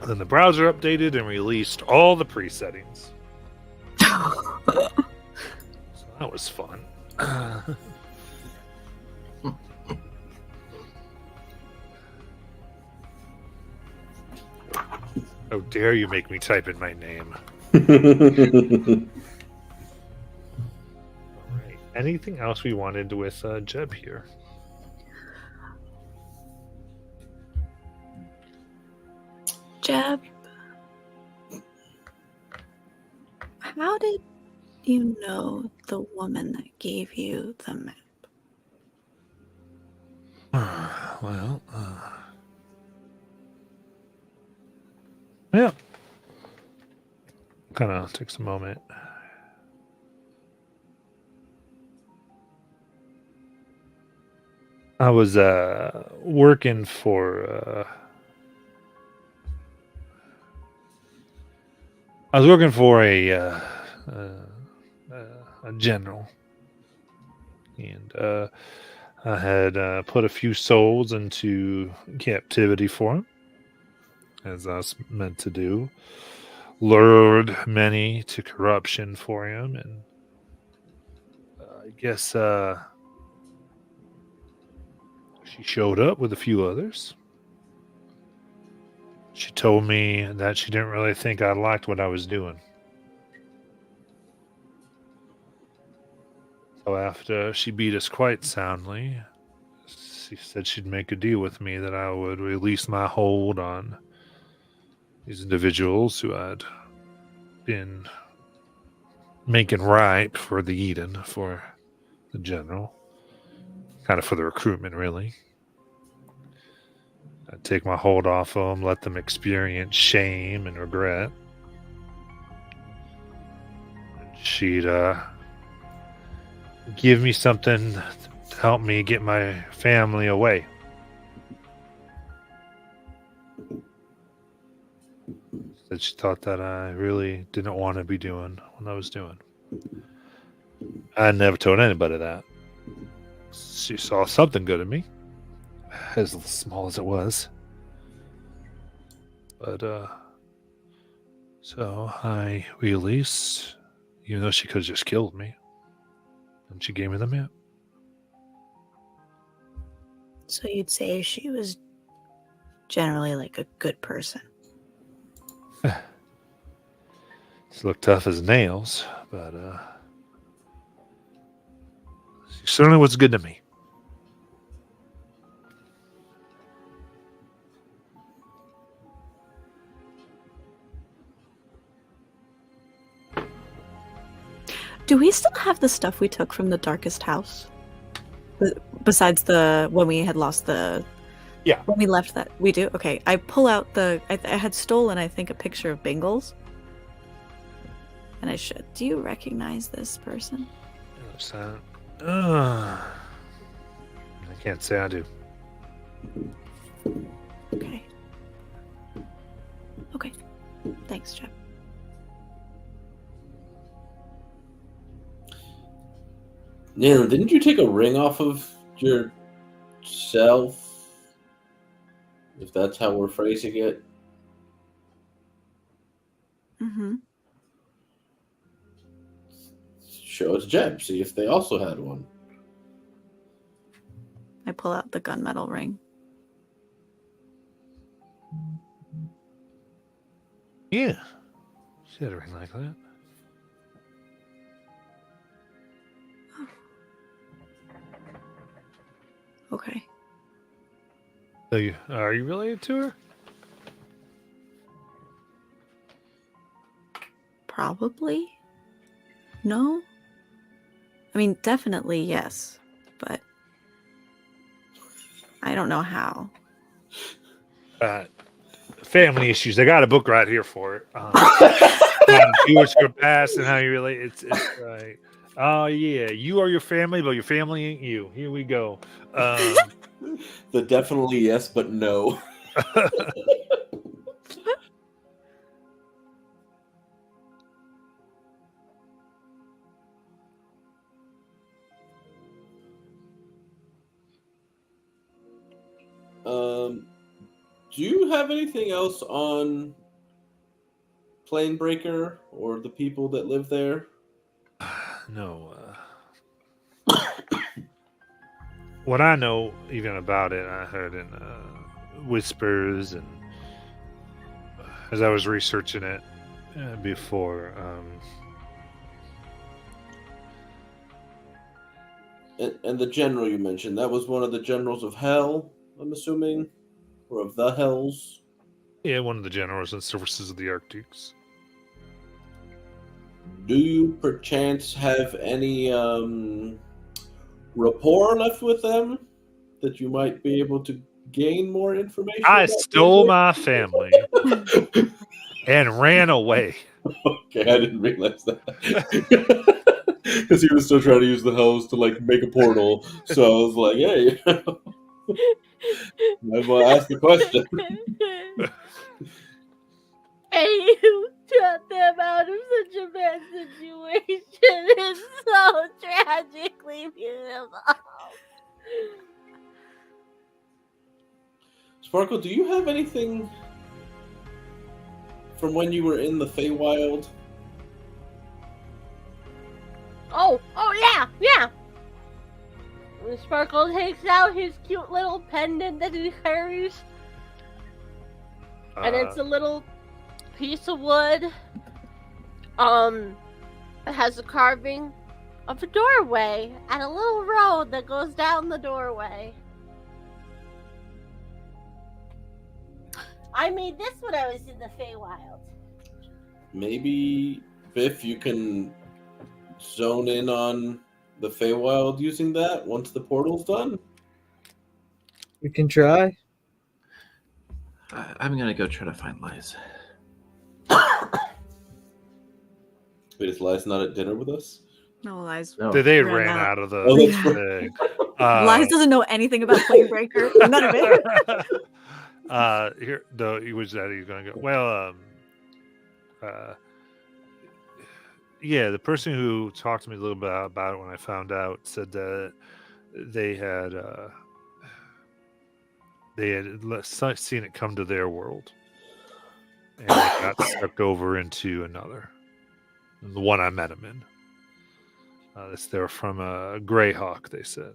Then the browser updated and released all the presettings. So that was fun. How dare you make me type in my name? All right. Anything else we wanted with Jeb here? Jeb, how did you know the woman that gave you the map? Well, yeah. Kind of takes a moment. I was working for a general, and I had put a few souls into captivity for him, as I was meant to do. Lured many to corruption for him, and I guess she showed up with a few others. She told me that she didn't really think I liked what I was doing. So after she beat us quite soundly, she said she'd make a deal with me that I would release my hold on these individuals who had been making ripe for the Eden for the general. Kind of for the recruitment, really. I'd take my hold off them, let them experience shame and regret. And she'd give me something to help me get my family away. That she thought that I really didn't want to be doing what I was doing. I never told anybody that. She saw something good in me, as small as it was. But, so I released, even though she could have just killed me. And she gave me the map. So you'd say she was generally like a good person. She looked tough as nails, but she certainly was good to me. Do we still have the stuff we took from the darkest house? Besides when we had lost the... Yeah. When we left that, we do? Okay, I pull out I had stolen, I think, a picture of Bingles. And I should. Do you recognize this person? I can't say I do. Okay. Okay. Thanks, Jeff. Neil, didn't you take a ring off of yourself? If that's how we're phrasing it. Mm-hmm. Show it to Jeb. See if they also had one. I pull out the gunmetal ring. Yeah. She had a ring like that. Okay. So are you related to her? Probably. No? I mean, definitely yes, but I don't know how. Family issues. I got a book right here for it. On Jewish your past and how you relate. It's like, oh yeah, you are your family, but your family ain't you. Here we go. The definitely yes, but no. Do you have anything else on Planebreaker or the people that live there? No. What I know even about it, I heard in whispers, and as I was researching it before. And the general you mentioned, that was one of the generals of Hell, I'm assuming? Or of the Hells? Yeah, one of the generals and services of the Arctics. Do you perchance have any rapport left with them that you might be able to gain more information? I about stole Planebreaker? my family and ran away. Okay, I didn't realize that. Because he was still trying to use the Hells to like make a portal. So I was like, hey, might as well ask the question. And you got them out of such a bad situation. It's so tragically beautiful. Sparkle, do you have anything from when you were in the Feywild? Oh yeah. Sparkle takes out his cute little pendant that he carries, and it's a little piece of wood. It has a carving of a doorway and a little road that goes down the doorway. I made this when I was in the Feywild. Maybe, Biff, you can zone in on the Feywild using that once the portal's done? We can try. I'm gonna go try to find Lies. Wait, is Lies not at dinner with us? No, Lies. No. They ran ran out. out of the Oh, that's thing. Lies doesn't know anything about Planebreaker. None of it. Here, though, he was that he's going to go. Well, yeah, the person who talked to me a little bit about it when I found out said that they had seen it come to their world, and they got sucked over into another. The one I met him in. They're from Greyhawk, they said.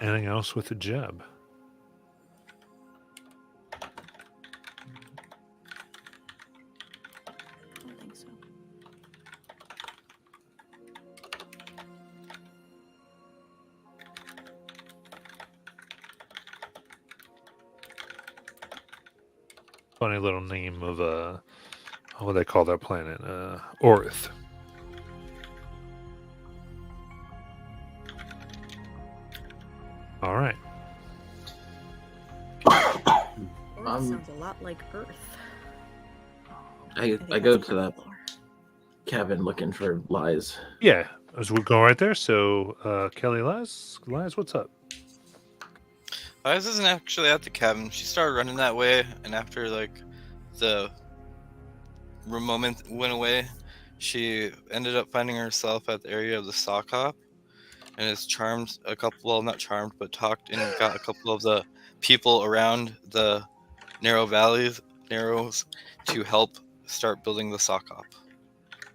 Anything else with the Jeb? I don't think so. Funny little name of what do they call that planet? Orith. All right. Sounds a lot like Earth. I think go that's to that folklore. cabin looking for Lies. Yeah, as we go right there. So, Kelly, Liz, what's up? Liz isn't actually at the cabin. She started running that way, and after like the moment went away, she ended up finding herself at the area of the sock hop, and is charmed a couple. Well, not charmed, but talked and got a couple of the people around the narrows to help start building the sock hop.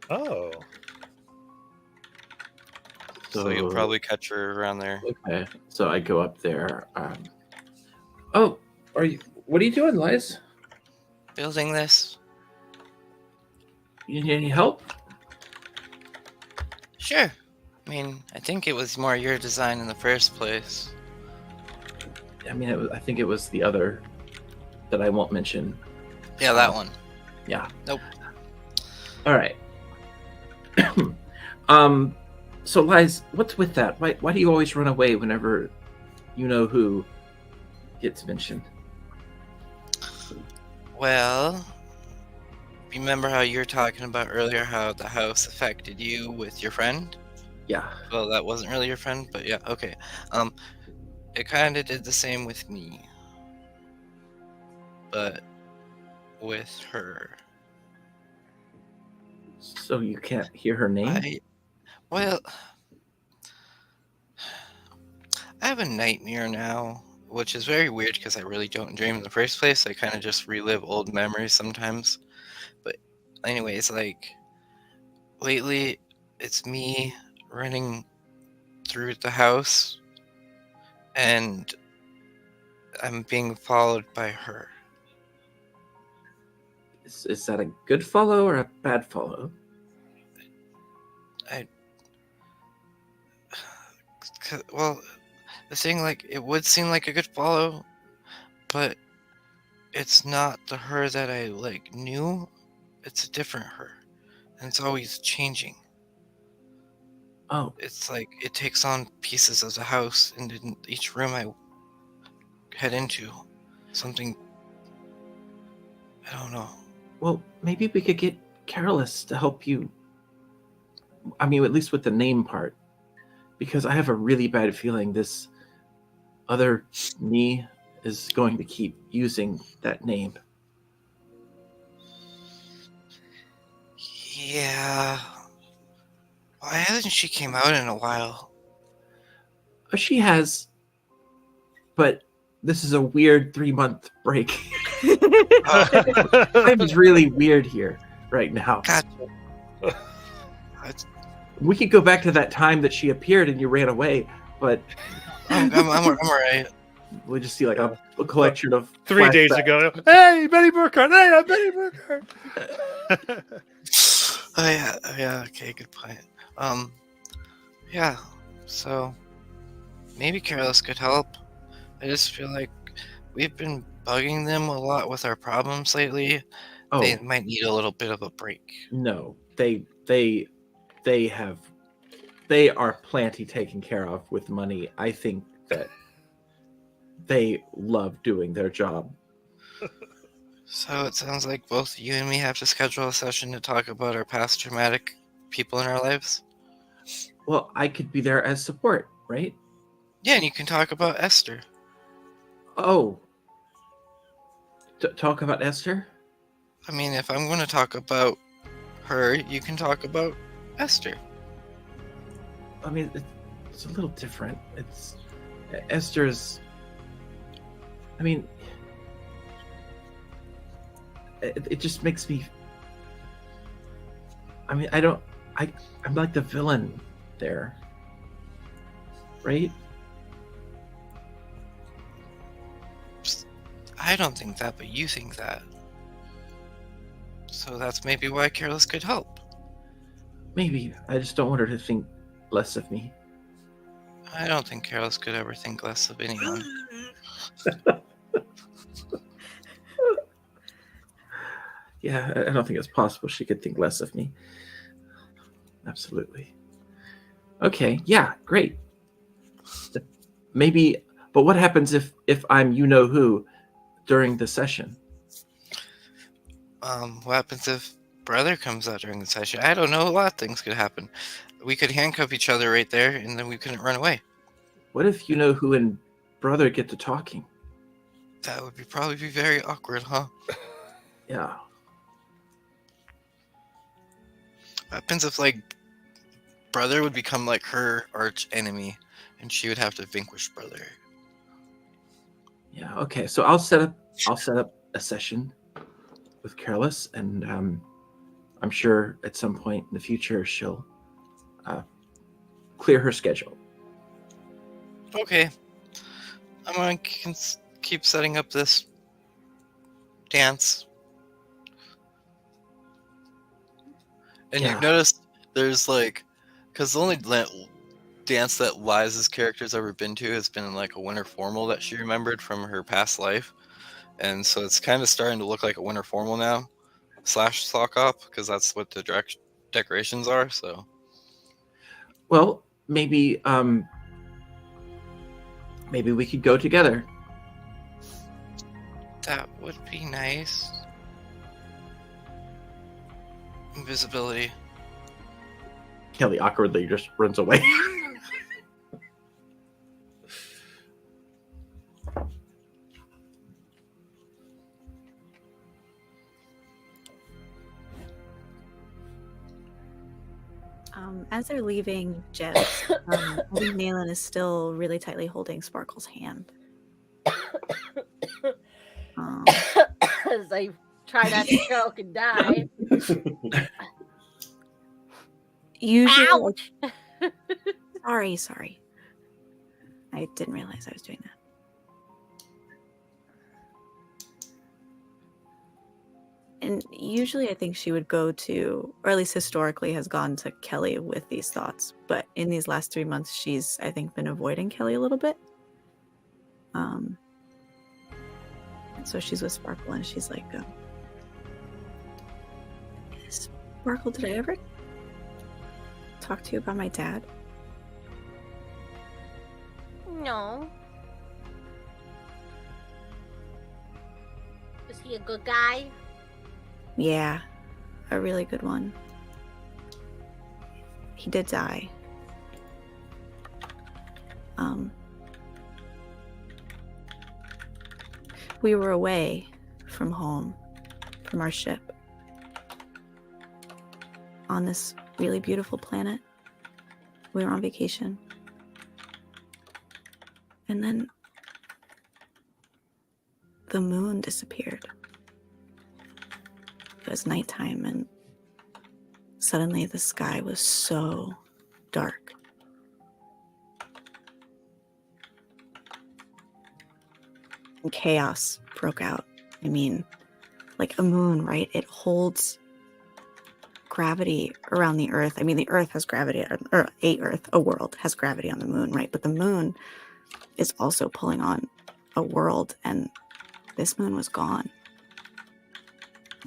Oh, So you'll probably catch her around there. Okay, so I go up there. Oh, what are you doing, Lies? Building this. You need any help? Sure. I mean, I think it was more your design in the first place. I mean, I think it was the other that I won't mention. Yeah, that one. Yeah. Nope. All right. So Lies, what's with that? Why do you always run away whenever you know who gets mentioned? Well, remember how you were talking about earlier how the house affected you with your friend? Yeah. Well, that wasn't really your friend, but yeah, okay. It kind of did the same with me. but with her. So you can't hear her name? Well, I have a nightmare now, which is very weird because I really don't dream in the first place. I kind of just relive old memories sometimes. But anyways, like lately, it's me running through the house, and I'm being followed by her. Is that a good follow or a bad follow? Well, the thing, like, it would seem like a good follow, but it's not the her that I, like, knew. It's a different her, and it's always changing. Oh, It's like it takes on pieces of the house, and in each room I head into, something, I don't know. well, maybe we could get Carolus to help you. I mean, at least with the name part. Because I have a really bad feeling this other me is going to keep using that name. Yeah. Why hasn't she came out in a while? She has, but this is a weird 3-month break. It's really weird here right now. Gotcha. We could go back to that time that she appeared and you ran away, but I'm alright. we'll just see like a collection of 3 days flashbacks. ago. Hey, Betty Burkhardt. Hey, I'm Betty Burkhardt. Oh yeah, okay, good point. Yeah, so maybe Careless could help. I just feel like we've been bugging them a lot with our problems lately. Oh, They might need a little bit of a break. no, they are plenty taken care of with money. I think that they love doing their job. So it sounds like both you and me have to schedule a session to talk about our past traumatic people in our lives. Well, I could be there as support, right? Yeah, and you can talk about Esther. Oh, talk about Esther? I mean, if I'm going to talk about her, you can talk about Esther. I mean, it's a little different. It's Esther's. I mean, it just makes me. I mean, I'm like the villain there, right? I don't think that, but you think that. So that's maybe why Careless could help. Maybe I just don't want her to think less of me. I don't think Careless could ever think less of anyone. Yeah, I don't think it's possible she could think less of me. Absolutely. Okay, yeah, great. Maybe, but what happens if I'm you know who during the session? What happens if brother comes out during the session? I don't know. A lot of things could happen. We could handcuff each other right there, and then we couldn't run away. What if you know who and brother get to talking? That would probably be very awkward, huh? Yeah. What happens if, like, brother would become like her arch enemy, and she would have to vanquish brother? Yeah. Okay. So I'll set up a session with Careless, and I'm sure at some point in the future she'll clear her schedule. Okay. I'm gonna keep setting up this dance. And Yeah. you've noticed there's like, because the only dance that Liza's character's ever been to has been like a winter formal that she remembered from her past life. And so it's kind of starting to look like a winter formal now, / sock op, because that's what the decorations are. So Well, maybe we could go together. that would be nice. Invisibility. Kelly awkwardly just runs away. As they're leaving Jeb's, I think Nayland is still really tightly holding Sparkle's hand. As I try not to choke and die. Usually, Ouch! sorry. I didn't realize I was doing that. And usually I think she would go to, or at least historically has gone to Kelly with these thoughts. But in these last 3 months, she's, I think, been avoiding Kelly a little bit. And so she's with Sparkle and she's like, Sparkle, did I ever talk to you about my dad? No. Is he a good guy? Yeah, a really good one. He did die. We were away from home, from our ship, on this really beautiful planet. We were on vacation. And then the moon disappeared. It was nighttime, and suddenly the sky was so dark. And chaos broke out. I mean, like a moon, right? It holds gravity around the Earth. I mean, the Earth has gravity, or a world has gravity on the moon, right? But the moon is also pulling on a world, and this moon was gone.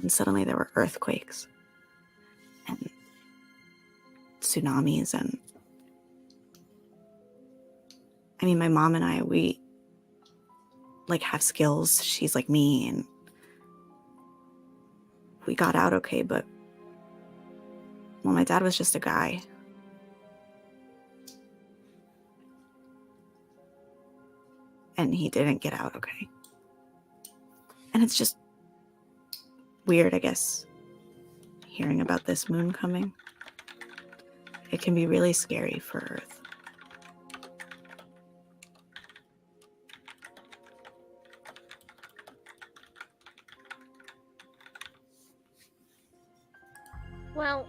And suddenly there were earthquakes and tsunamis. And I mean, my mom and I, we like have skills. She's like me, and we got out okay. But well, my dad was just a guy. And he didn't get out okay. And it's just weird, I guess, hearing about this moon coming. It can be really scary for Earth. Well,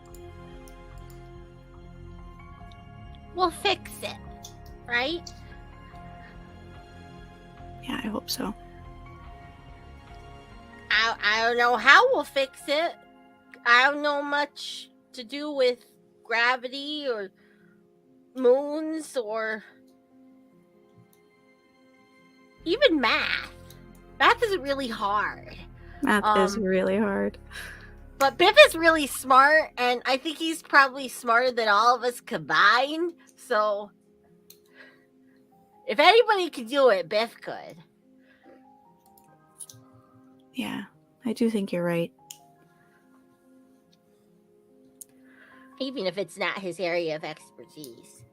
we'll fix it, right? Yeah, I hope so. I don't know how we'll fix it. I don't know much to do with gravity or moons or even math. Math is really hard. Math is really hard. But Biff is really smart, and I think he's probably smarter than all of us combined. So if anybody could do it, Biff could. Yeah, I do think you're right. Even if it's not his area of expertise.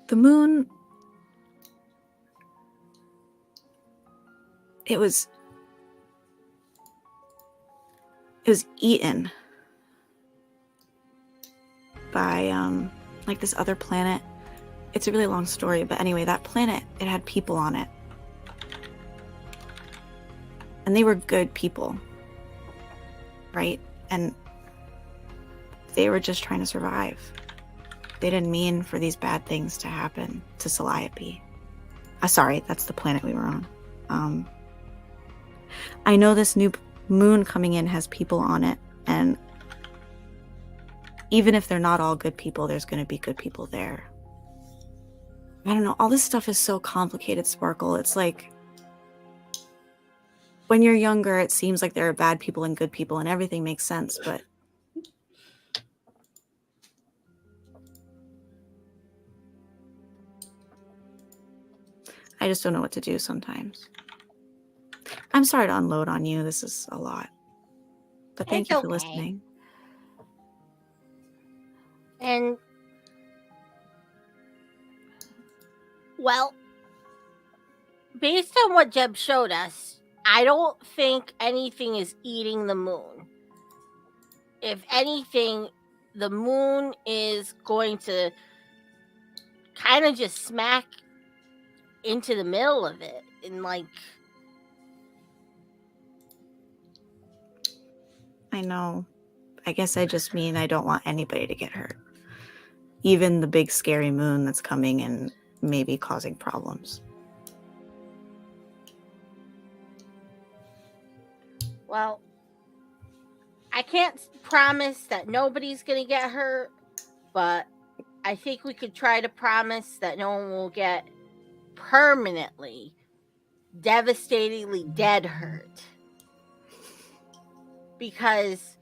The moon, it was eaten by like this other planet. It's a really long story, but anyway, that planet, it had people on it. And they were good people, right? And they were just trying to survive. They didn't mean for these bad things to happen to Calliope. Sorry, that's the planet we were on. I know this new moon coming in has people on it, and even if they're not all good people, there's going to be good people there. I don't know. All this stuff is so complicated, Sparkle. It's like when you're younger, it seems like there are bad people and good people and everything makes sense, but I just don't know what to do sometimes. I'm sorry to unload on you. This is a lot. But thank you for listening. And, well, based on what Jeb showed us, I don't think anything is eating the moon. if anything, the moon is going to kind of just smack into the middle of it and like I know. I guess I just mean I don't want anybody to get hurt. Even the big scary moon that's coming and maybe causing problems. well, I can't promise that nobody's gonna get hurt, but I think we could try to promise that no one will get permanently, devastatingly dead hurt. Because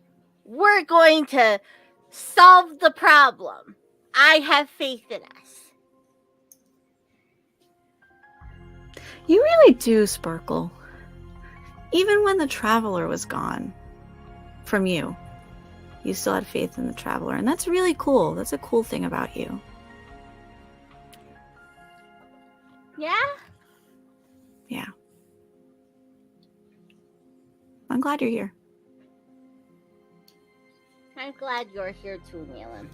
we're going to solve the problem. I have faith in us. You really do, Sparkle. Even when the Traveler was gone from you, you still had faith in the Traveler. And that's really cool. That's a cool thing about you. Yeah? Yeah. I'm glad you're here. I'm glad you're here too, Nealon.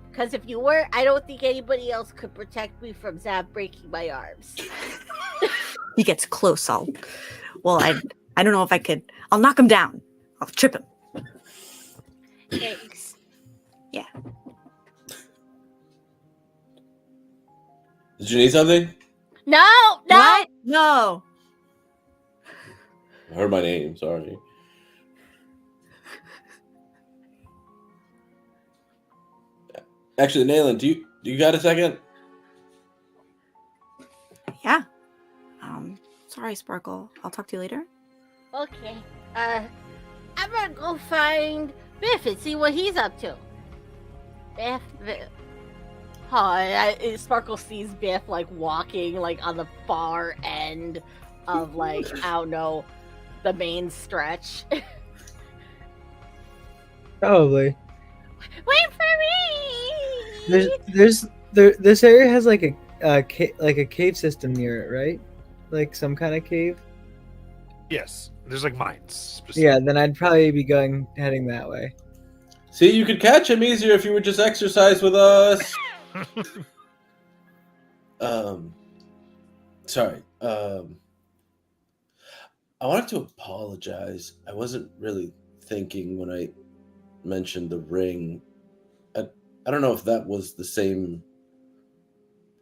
Because if you weren't, I don't think anybody else could protect me from Zab breaking my arms. He gets close, I don't know if I could. I'll knock him down. I'll trip him. Thanks. Yeah. Did you need something? No! What? No. I heard my name. Sorry. Actually, Nayland, do you got a second? Yeah. Sorry, Sparkle. I'll talk to you later. Okay. I'm gonna go find Biff and see what he's up to. Biff. Sparkle sees Biff like walking like on the far end of like I don't know the main stretch. Probably. Wait for me. This area has like a cave system near it, right? Like some kind of cave. Yes, there's like mines. Yeah, then I'd probably be heading that way. See, you could catch him easier if you would just exercise with us. Sorry. I wanted to apologize. I wasn't really thinking when I mentioned the ring. I don't know if that was the same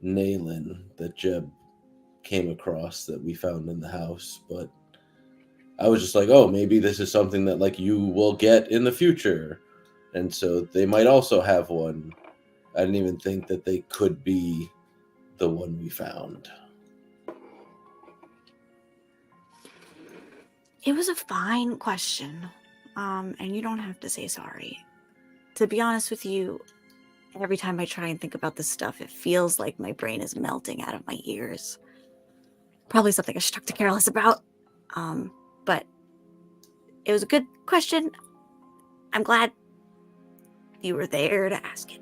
Naylin that Jeb came across that we found in the house, but I was just like, oh, maybe this is something that like you will get in the future. And so they might also have one. I didn't even think that they could be the one we found. It was a fine question. And you don't have to say sorry. To be honest with you, every time I try and think about this stuff, it feels like my brain is melting out of my ears. Probably something I should talk to Careless about. But it was a good question. I'm glad you were there to ask it.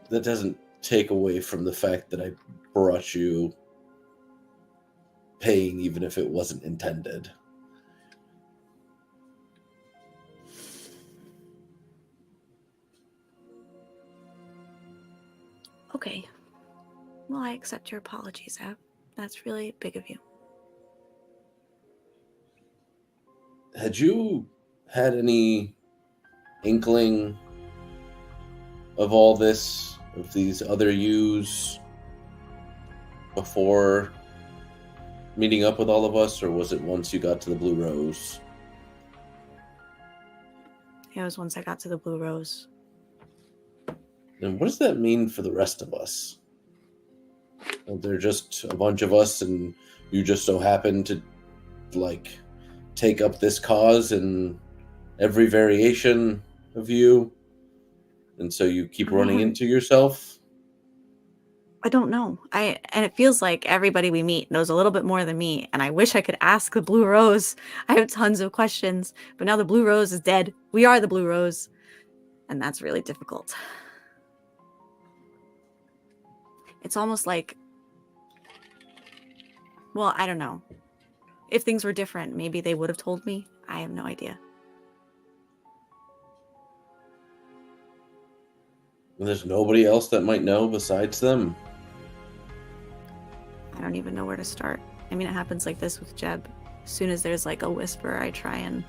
That doesn't take away from the fact that I brought you pain, even if it wasn't intended. Okay. Well, I accept your apologies, Ab. That's really big of you. Had you had any inkling of all this, of these other yous, before meeting up with all of us, or was it once you got to the Blue Rose? It was once I got to the Blue Rose. And what does that mean for the rest of us? They're just a bunch of us, and you just so happen to, like, take up this cause in every variation of you, and so you keep running into yourself? I don't know. And it feels like everybody we meet knows a little bit more than me, and I wish I could ask the Blue Rose. I have tons of questions, but now the Blue Rose is dead. We are the Blue Rose, and that's really difficult. It's almost like, well, I don't know. If things were different, maybe they would have told me. I have no idea. There's nobody else that might know besides them. I don't even know where to start. I mean, it happens like this with Jeb. As soon as there's like a whisper, I try and...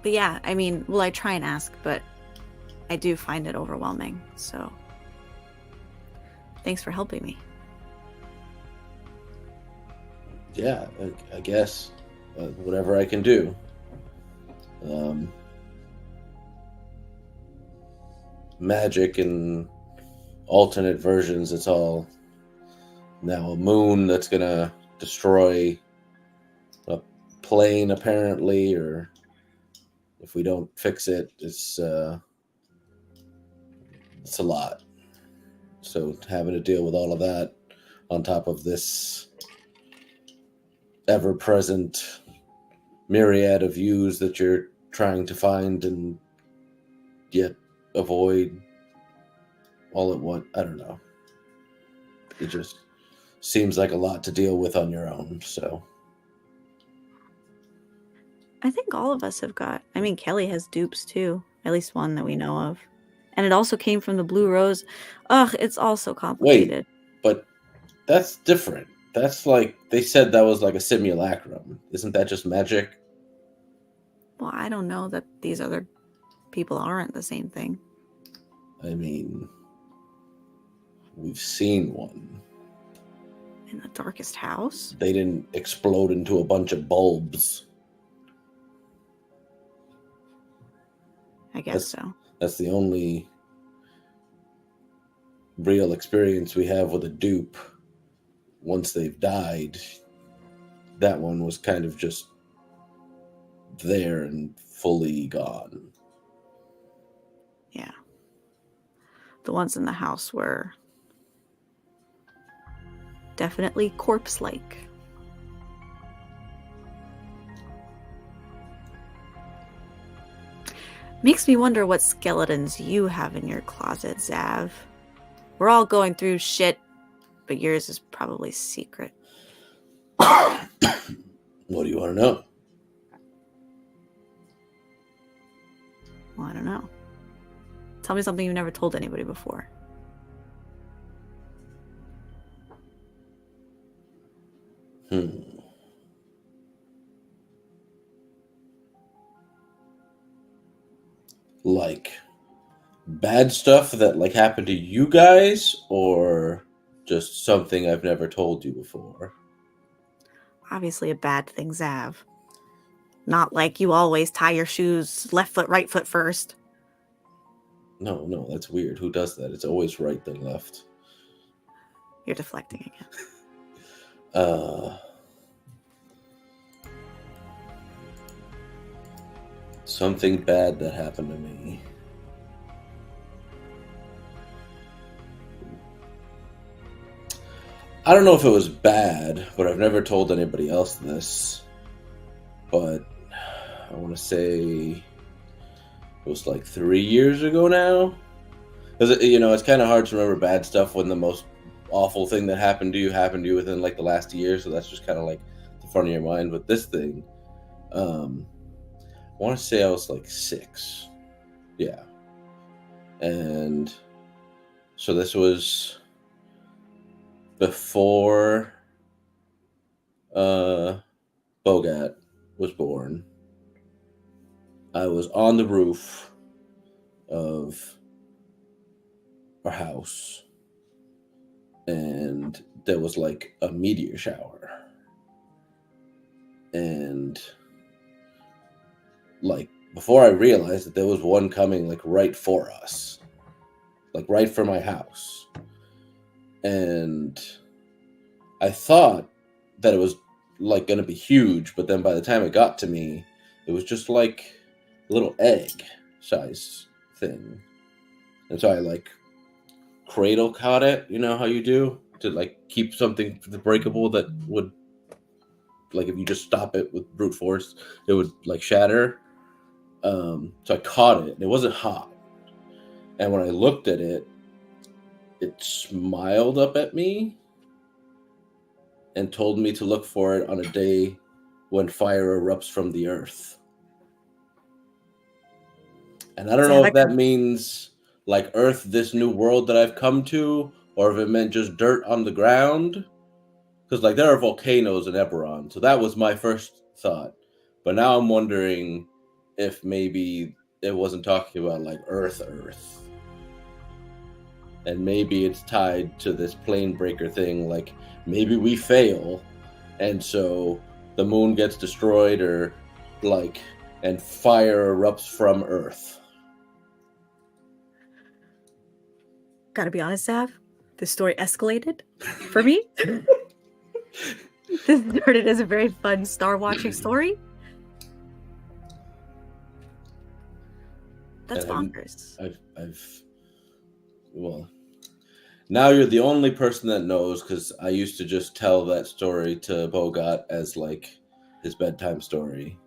But yeah, I mean, well, I try and ask, but I do find it overwhelming, so... Thanks for helping me. Yeah, I guess. Whatever I can do. Magic and alternate versions, it's all now a moon that's gonna destroy a plane apparently, or if we don't fix it, it's a lot. So having to deal with all of that on top of this ever-present myriad of views that you're trying to find and yet avoid all at once. I don't know. It just seems like a lot to deal with on your own, so. I think all of us have got... I mean, Kelly has dupes too. At least one that we know of. And it also came from the Blue Rose. Ugh, it's all so complicated. But that's different. That's like, they said that was like a simulacrum. Isn't that just magic? Well, I don't know that these other people aren't the same thing. I mean, we've seen one. In the darkest house? They didn't explode into a bunch of bulbs. I guess so. That's the only real experience we have with a dupe. Once they've died, that one was kind of just there and fully gone. Yeah. The ones in the house were definitely corpse-like. Makes me wonder what skeletons you have in your closet, Zav. We're all going through shit, but yours is probably secret. What do you want to know? Well, I don't know. Tell me something you've never told anybody before. Like bad stuff that like happened to you guys, or just something I've never told you before? Obviously a bad thing, Zav. Not like you always tie your shoes left foot, right foot first. No, that's weird. Who does that? It's always right then left. You're deflecting again. Something bad that happened to me. I don't know if it was bad, but I've never told anybody else this. But I want to say it was like 3 years ago now. Because, it's kind of hard to remember bad stuff when the most awful thing that happened to you within like the last year. So that's just kind of like the front of your mind. But this thing, I want to say I was like 6. Yeah. And so this was before Bogat was born. I was on the roof of our house, and there was like a meteor shower. And like before I realized that there was one coming like right for us, like right for my house. And I thought that it was like going to be huge, but then by the time it got to me, it was just like a little egg size thing. And so I like cradle caught it, you know how you do to like keep something breakable that would, like if you just stop it with brute force, it would like shatter. So I caught it and it wasn't hot. And when I looked at it, it smiled up at me and told me to look for it on a day when fire erupts from the earth. And I don't know if that means like Earth, this new world that I've come to, or if it meant just dirt on the ground. Because like there are volcanoes in Eberron, so that was my first thought. But now I'm wondering if maybe it wasn't talking about like Earth, and maybe it's tied to this plane breaker thing. Like maybe we fail, and so the moon gets destroyed, or like, and fire erupts from Earth. Gotta be honest, Sav, this story escalated for me. This started as a very fun star watching story. That's bonkers. Well, now you're the only person that knows, because I used to just tell that story to Bogot as like his bedtime story,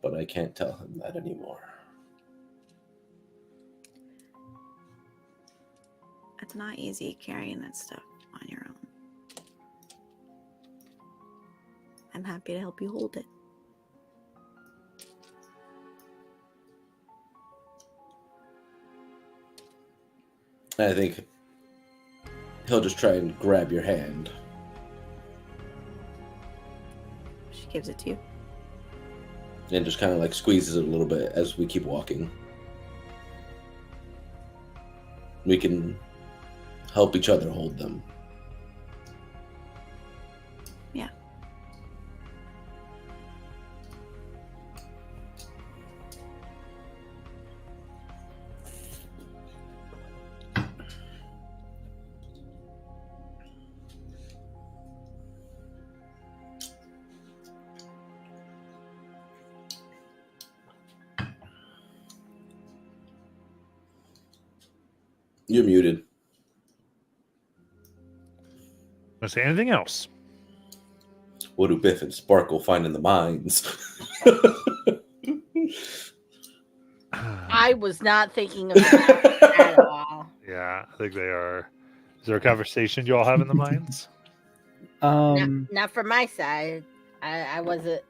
but I can't tell him that anymore. It's not easy carrying that stuff on your own. I'm happy to help you hold it. I think he'll just try and grab your hand. She gives it to you. And just kind of like squeezes it a little bit as we keep walking. We can help each other hold them. Yeah. You're muted. Want to say anything else? What do Biff and Sparkle find in the mines? I was not thinking of that at all. Yeah, I think they are. Is there a conversation you all have in the mines? Not from my side. I wasn't.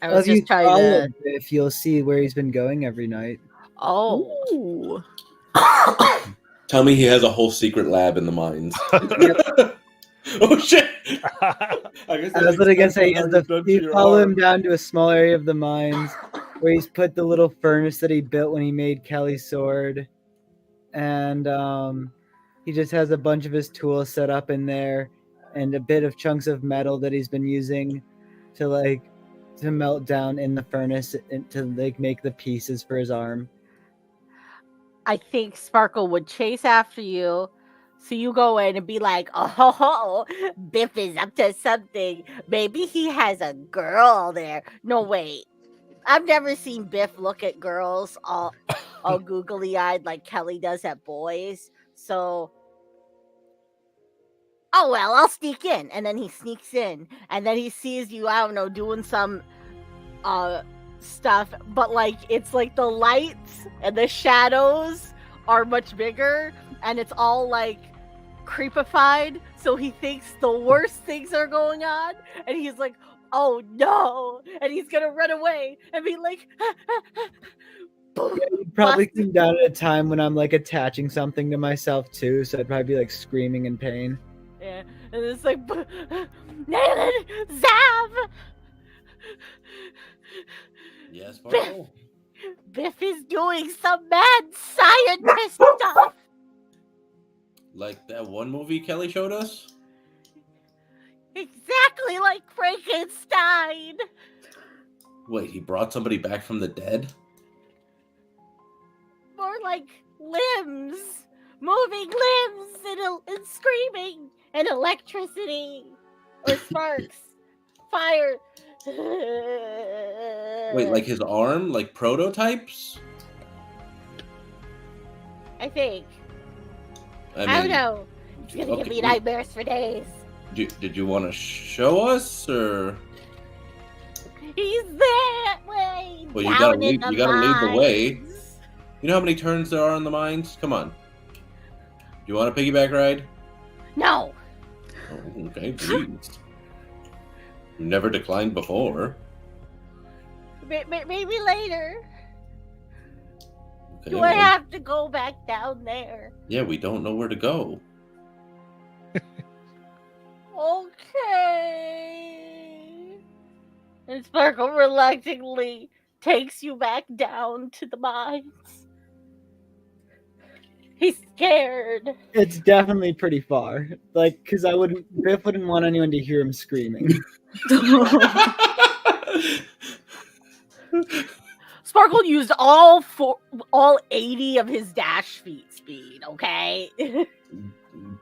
I Well, was if you just trying follow to. Biff, you'll see where he's been going every night. Oh. Ooh. Tell me he has a whole secret lab in the mines. Oh shit! I was gonna say, you follow him down to a small area of the mines where he's put the little furnace that he built when he made Kelly's sword, and he just has a bunch of his tools set up in there, and a bit of chunks of metal that he's been using to melt down in the furnace and to like make the pieces for his arm. I think Sparkle would chase after you. So you go in and be like, oh, Biff is up to something. Maybe he has a girl there. No, wait. I've never seen Biff look at girls all googly-eyed like Kelly does at boys. So, oh, well, I'll sneak in. And then he sneaks in. And then he sees you, I don't know, doing some stuff. But, like, it's like the lights and the shadows are much bigger. And it's all, like, creepified, so he thinks the worst things are going on, and he's like, oh no, and he's gonna run away and be like, boom. Yeah, you'd probably come down at a time when I'm like attaching something to myself too, so I'd probably be like screaming in pain. Yeah, and it's like, Nayland, Zav! Yes, Sparkle? Biff is doing some mad scientist stuff! Like that one movie Kelly showed us? Exactly like Frankenstein! Wait, he brought somebody back from the dead? More like limbs! Moving limbs and screaming and electricity or sparks, fire. Wait, like his arm? Like prototypes? I think. I don't know. It's gonna give me nightmares for days. Did you want to show us, or? He's that way. Well, you gotta lead the way. You know how many turns there are in the mines? Come on. Do you want a piggyback ride? No. Oh, okay, please. You've never declined before. Maybe later. Okay, Do I well, have to go back down there? yeah, we don't know where to go. Okay. And Sparkle reluctantly takes you back down to the mines. He's scared. It's definitely pretty far. Like, because Biff wouldn't want anyone to hear him screaming. Sparkle used all 80 of his dash feet speed, okay?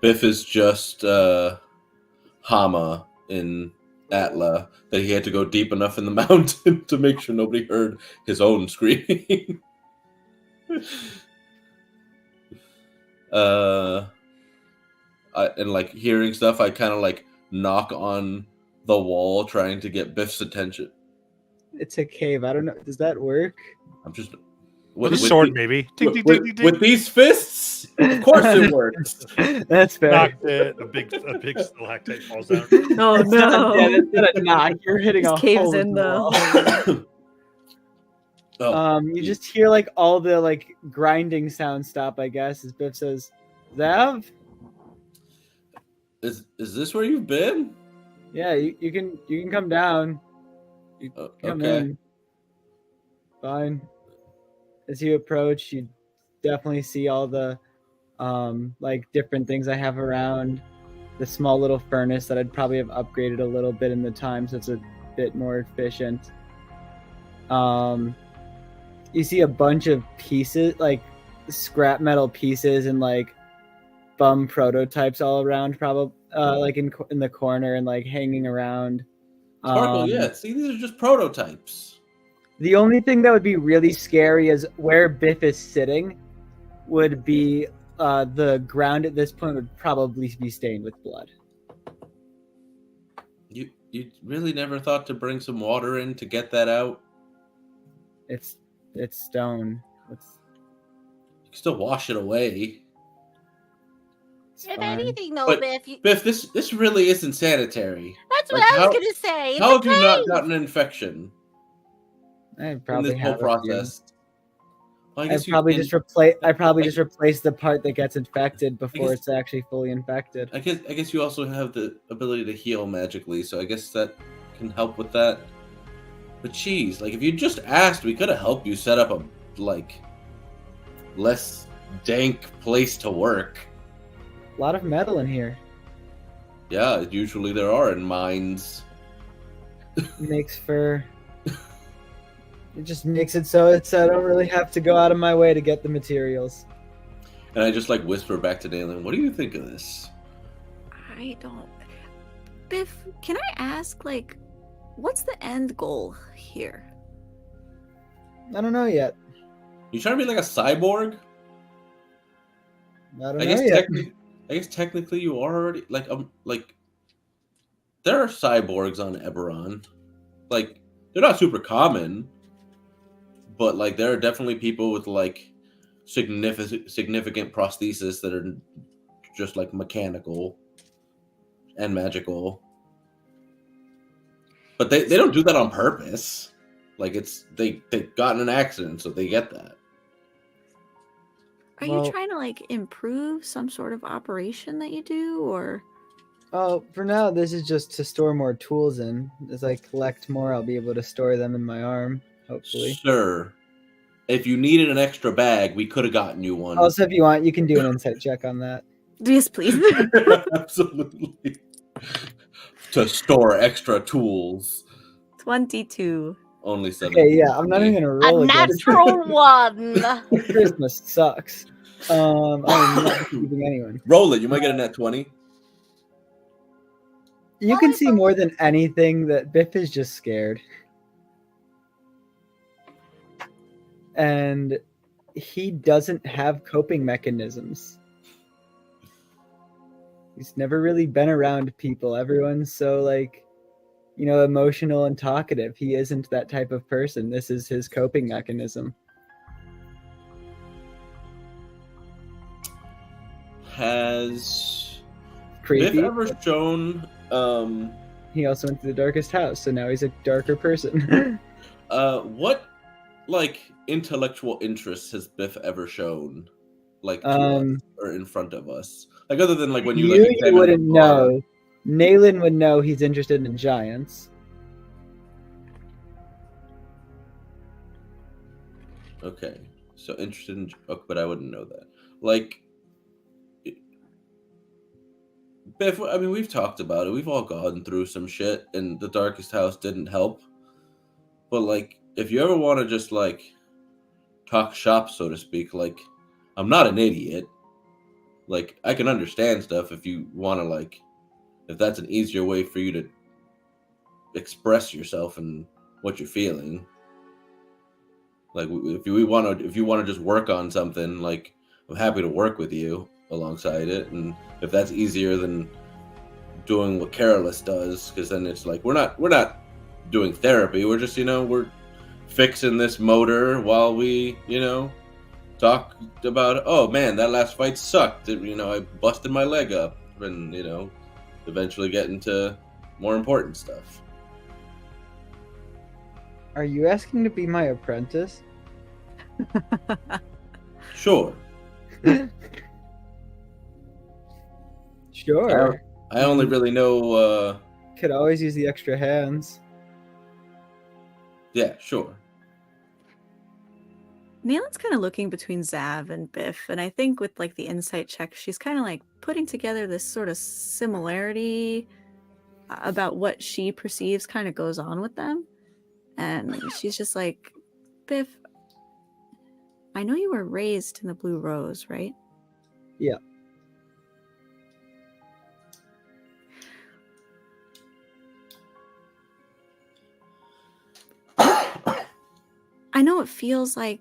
Biff is just Hama in Atla that he had to go deep enough in the mountain to make sure nobody heard his own screaming. And like hearing stuff, I kind of like knock on the wall trying to get Biff's attention. It's a cave. I don't know. Does that work? I'm just With a sword, maybe. Ding, ding, ding, ding, ding. with these fists, of course it works. That's fair. Knocked it. A big stalactite falls out. Oh It's not- yeah, no. it's not a knock. You're hitting This a cave's hole in the the wall. Oh, You just hear like all the like grinding sounds stop, I guess, as Biff says, Zav? is this where you've been? Yeah, you can come down. You come Okay. in. Fine. As you approach, you definitely see all the like different things I have around. The small little furnace that I'd probably have upgraded a little bit in the time, so it's a bit more efficient. You see a bunch of pieces, like scrap metal pieces and like bum prototypes all around, probably like in the corner and like hanging around. Sparkle, yeah. See, these are just prototypes. The only thing that would be really scary is where Biff is sitting would be the ground at this point would probably be stained with blood. You really never thought to bring some water in to get that out? It's stone. You can still wash it away. It's If fine. anything, though, But- Biff, Biff, this really isn't sanitary. that's what like, I was how- gonna say. It's How a have you not cave. gotten an infection I in probably this whole have a few. process? Well, I I guess you probably can- just replace the part that gets infected before guess- it's actually fully infected. I guess you also have the ability to heal magically, so I guess that can help with that. But geez, like if you just asked, we could have helped you set up a like less dank place to work. A lot of metal in here. Yeah, usually there are in mines. Makes for it just makes it so I don't really have to go out of my way to get the materials. And I just like whisper back to Dalen, what do you think of this? I don't. Biff, can I ask, like, what's the end goal here? I don't know yet. You trying to be like a cyborg? I don't I know guess yet. I guess technically you are already like there are cyborgs on Eberron. Like they're not super common, but like there are definitely people with like significant prosthesis that are just like mechanical and magical. But they don't do that on purpose. Like it's they got in an accident, so they get that. Are Well- you trying to, like, improve some sort of operation that you do, or? Oh, for now, this is just to store more tools in. As I collect more, I'll be able to store them in my arm, hopefully. Sir, if you needed an extra bag, we could have gotten you one. Also, if you want, you can do an insight check on that. Yes, please. Absolutely. To store extra tools. 22. Only 7. Okay, yeah, I'm not even gonna roll A against natural one. Christmas sucks. I'm not deceiving anyone. Roll it. You might get a net 20. You can see more than anything that Biff is just scared. And he doesn't have coping mechanisms. He's never really been around people. Everyone's so like, emotional and talkative. He isn't that type of person. This is his coping mechanism. Has Creepy. Biff ever shown He also went to the darkest house, so now he's a darker person. what like intellectual interests has Biff ever shown, like to us or in front of us? Like other than like when you like you examine wouldn't the bar. know. Nayland would know he's interested in giants. Okay, so interested in, but I wouldn't know that. Like, Biff, I mean, we've talked about it. We've all gone through some shit, and the Darkest House didn't help. But like, if you ever want to just like talk shop, so to speak, like, I'm not an idiot. Like, I can understand stuff if you want to like, if that's an easier way for you to express yourself and what you're feeling. Like, if you want to just work on something, like, I'm happy to work with you alongside it, and if that's easier than doing what Carolus does, because then it's like we're not doing therapy. We're just we're fixing this motor while we talk about oh man, that last fight sucked. I busted my leg up, and eventually get into more important stuff. Are you asking to be my apprentice? Sure. Sure. I only really know. Could always use the extra hands. Yeah, sure. Nayland's kind of looking between Zav and Biff, and I think with like the insight check, she's kind of like putting together this sort of similarity about what she perceives kind of goes on with them. And she's just like, Biff, I know you were raised in the Blue Rose, right? Yeah. I know it feels like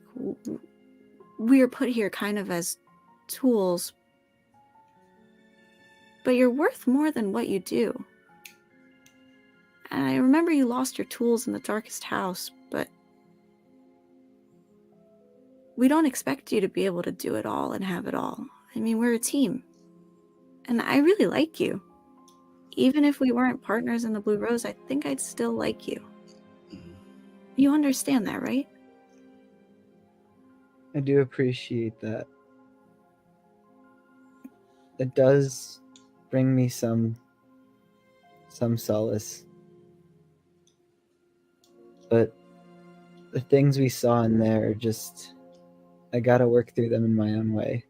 we are put here kind of as tools, but you're worth more than what you do. And I remember you lost your tools in the Darkest House, but we don't expect you to be able to do it all and have it all. I mean, we're a team. And I really like you. Even if we weren't partners in the Blue Rose, I think I'd still like you. You understand that, right? I do appreciate that. It does bring me some solace. But the things we saw in there are just, I gotta work through them in my own way.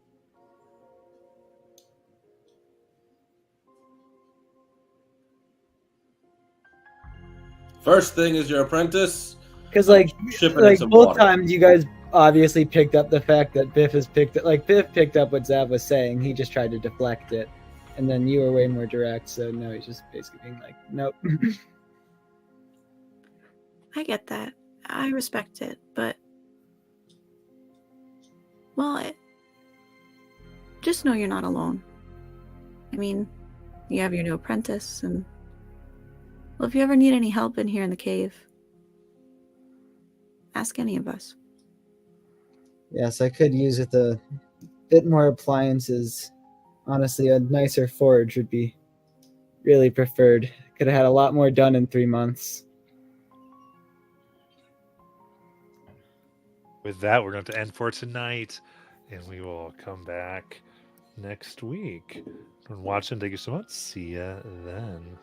First thing is your apprentice. Because like Shipping in some both water. times you guys obviously picked up the fact that Biff picked up what Zav was saying. He just tried to deflect it. And then you were way more direct, so no, he's just basically being like, nope. I get that. I respect it, but well, just know you're not alone. I mean, you have your new apprentice, and well, if you ever need any help in here in the cave, ask any of us. Yes, I could use with a bit more appliances. Honestly, a nicer forge would be really preferred. Could have had a lot more done in 3 months. With that, we're going to end for tonight, and we will come back next week. Watching, thank you so much. See ya then.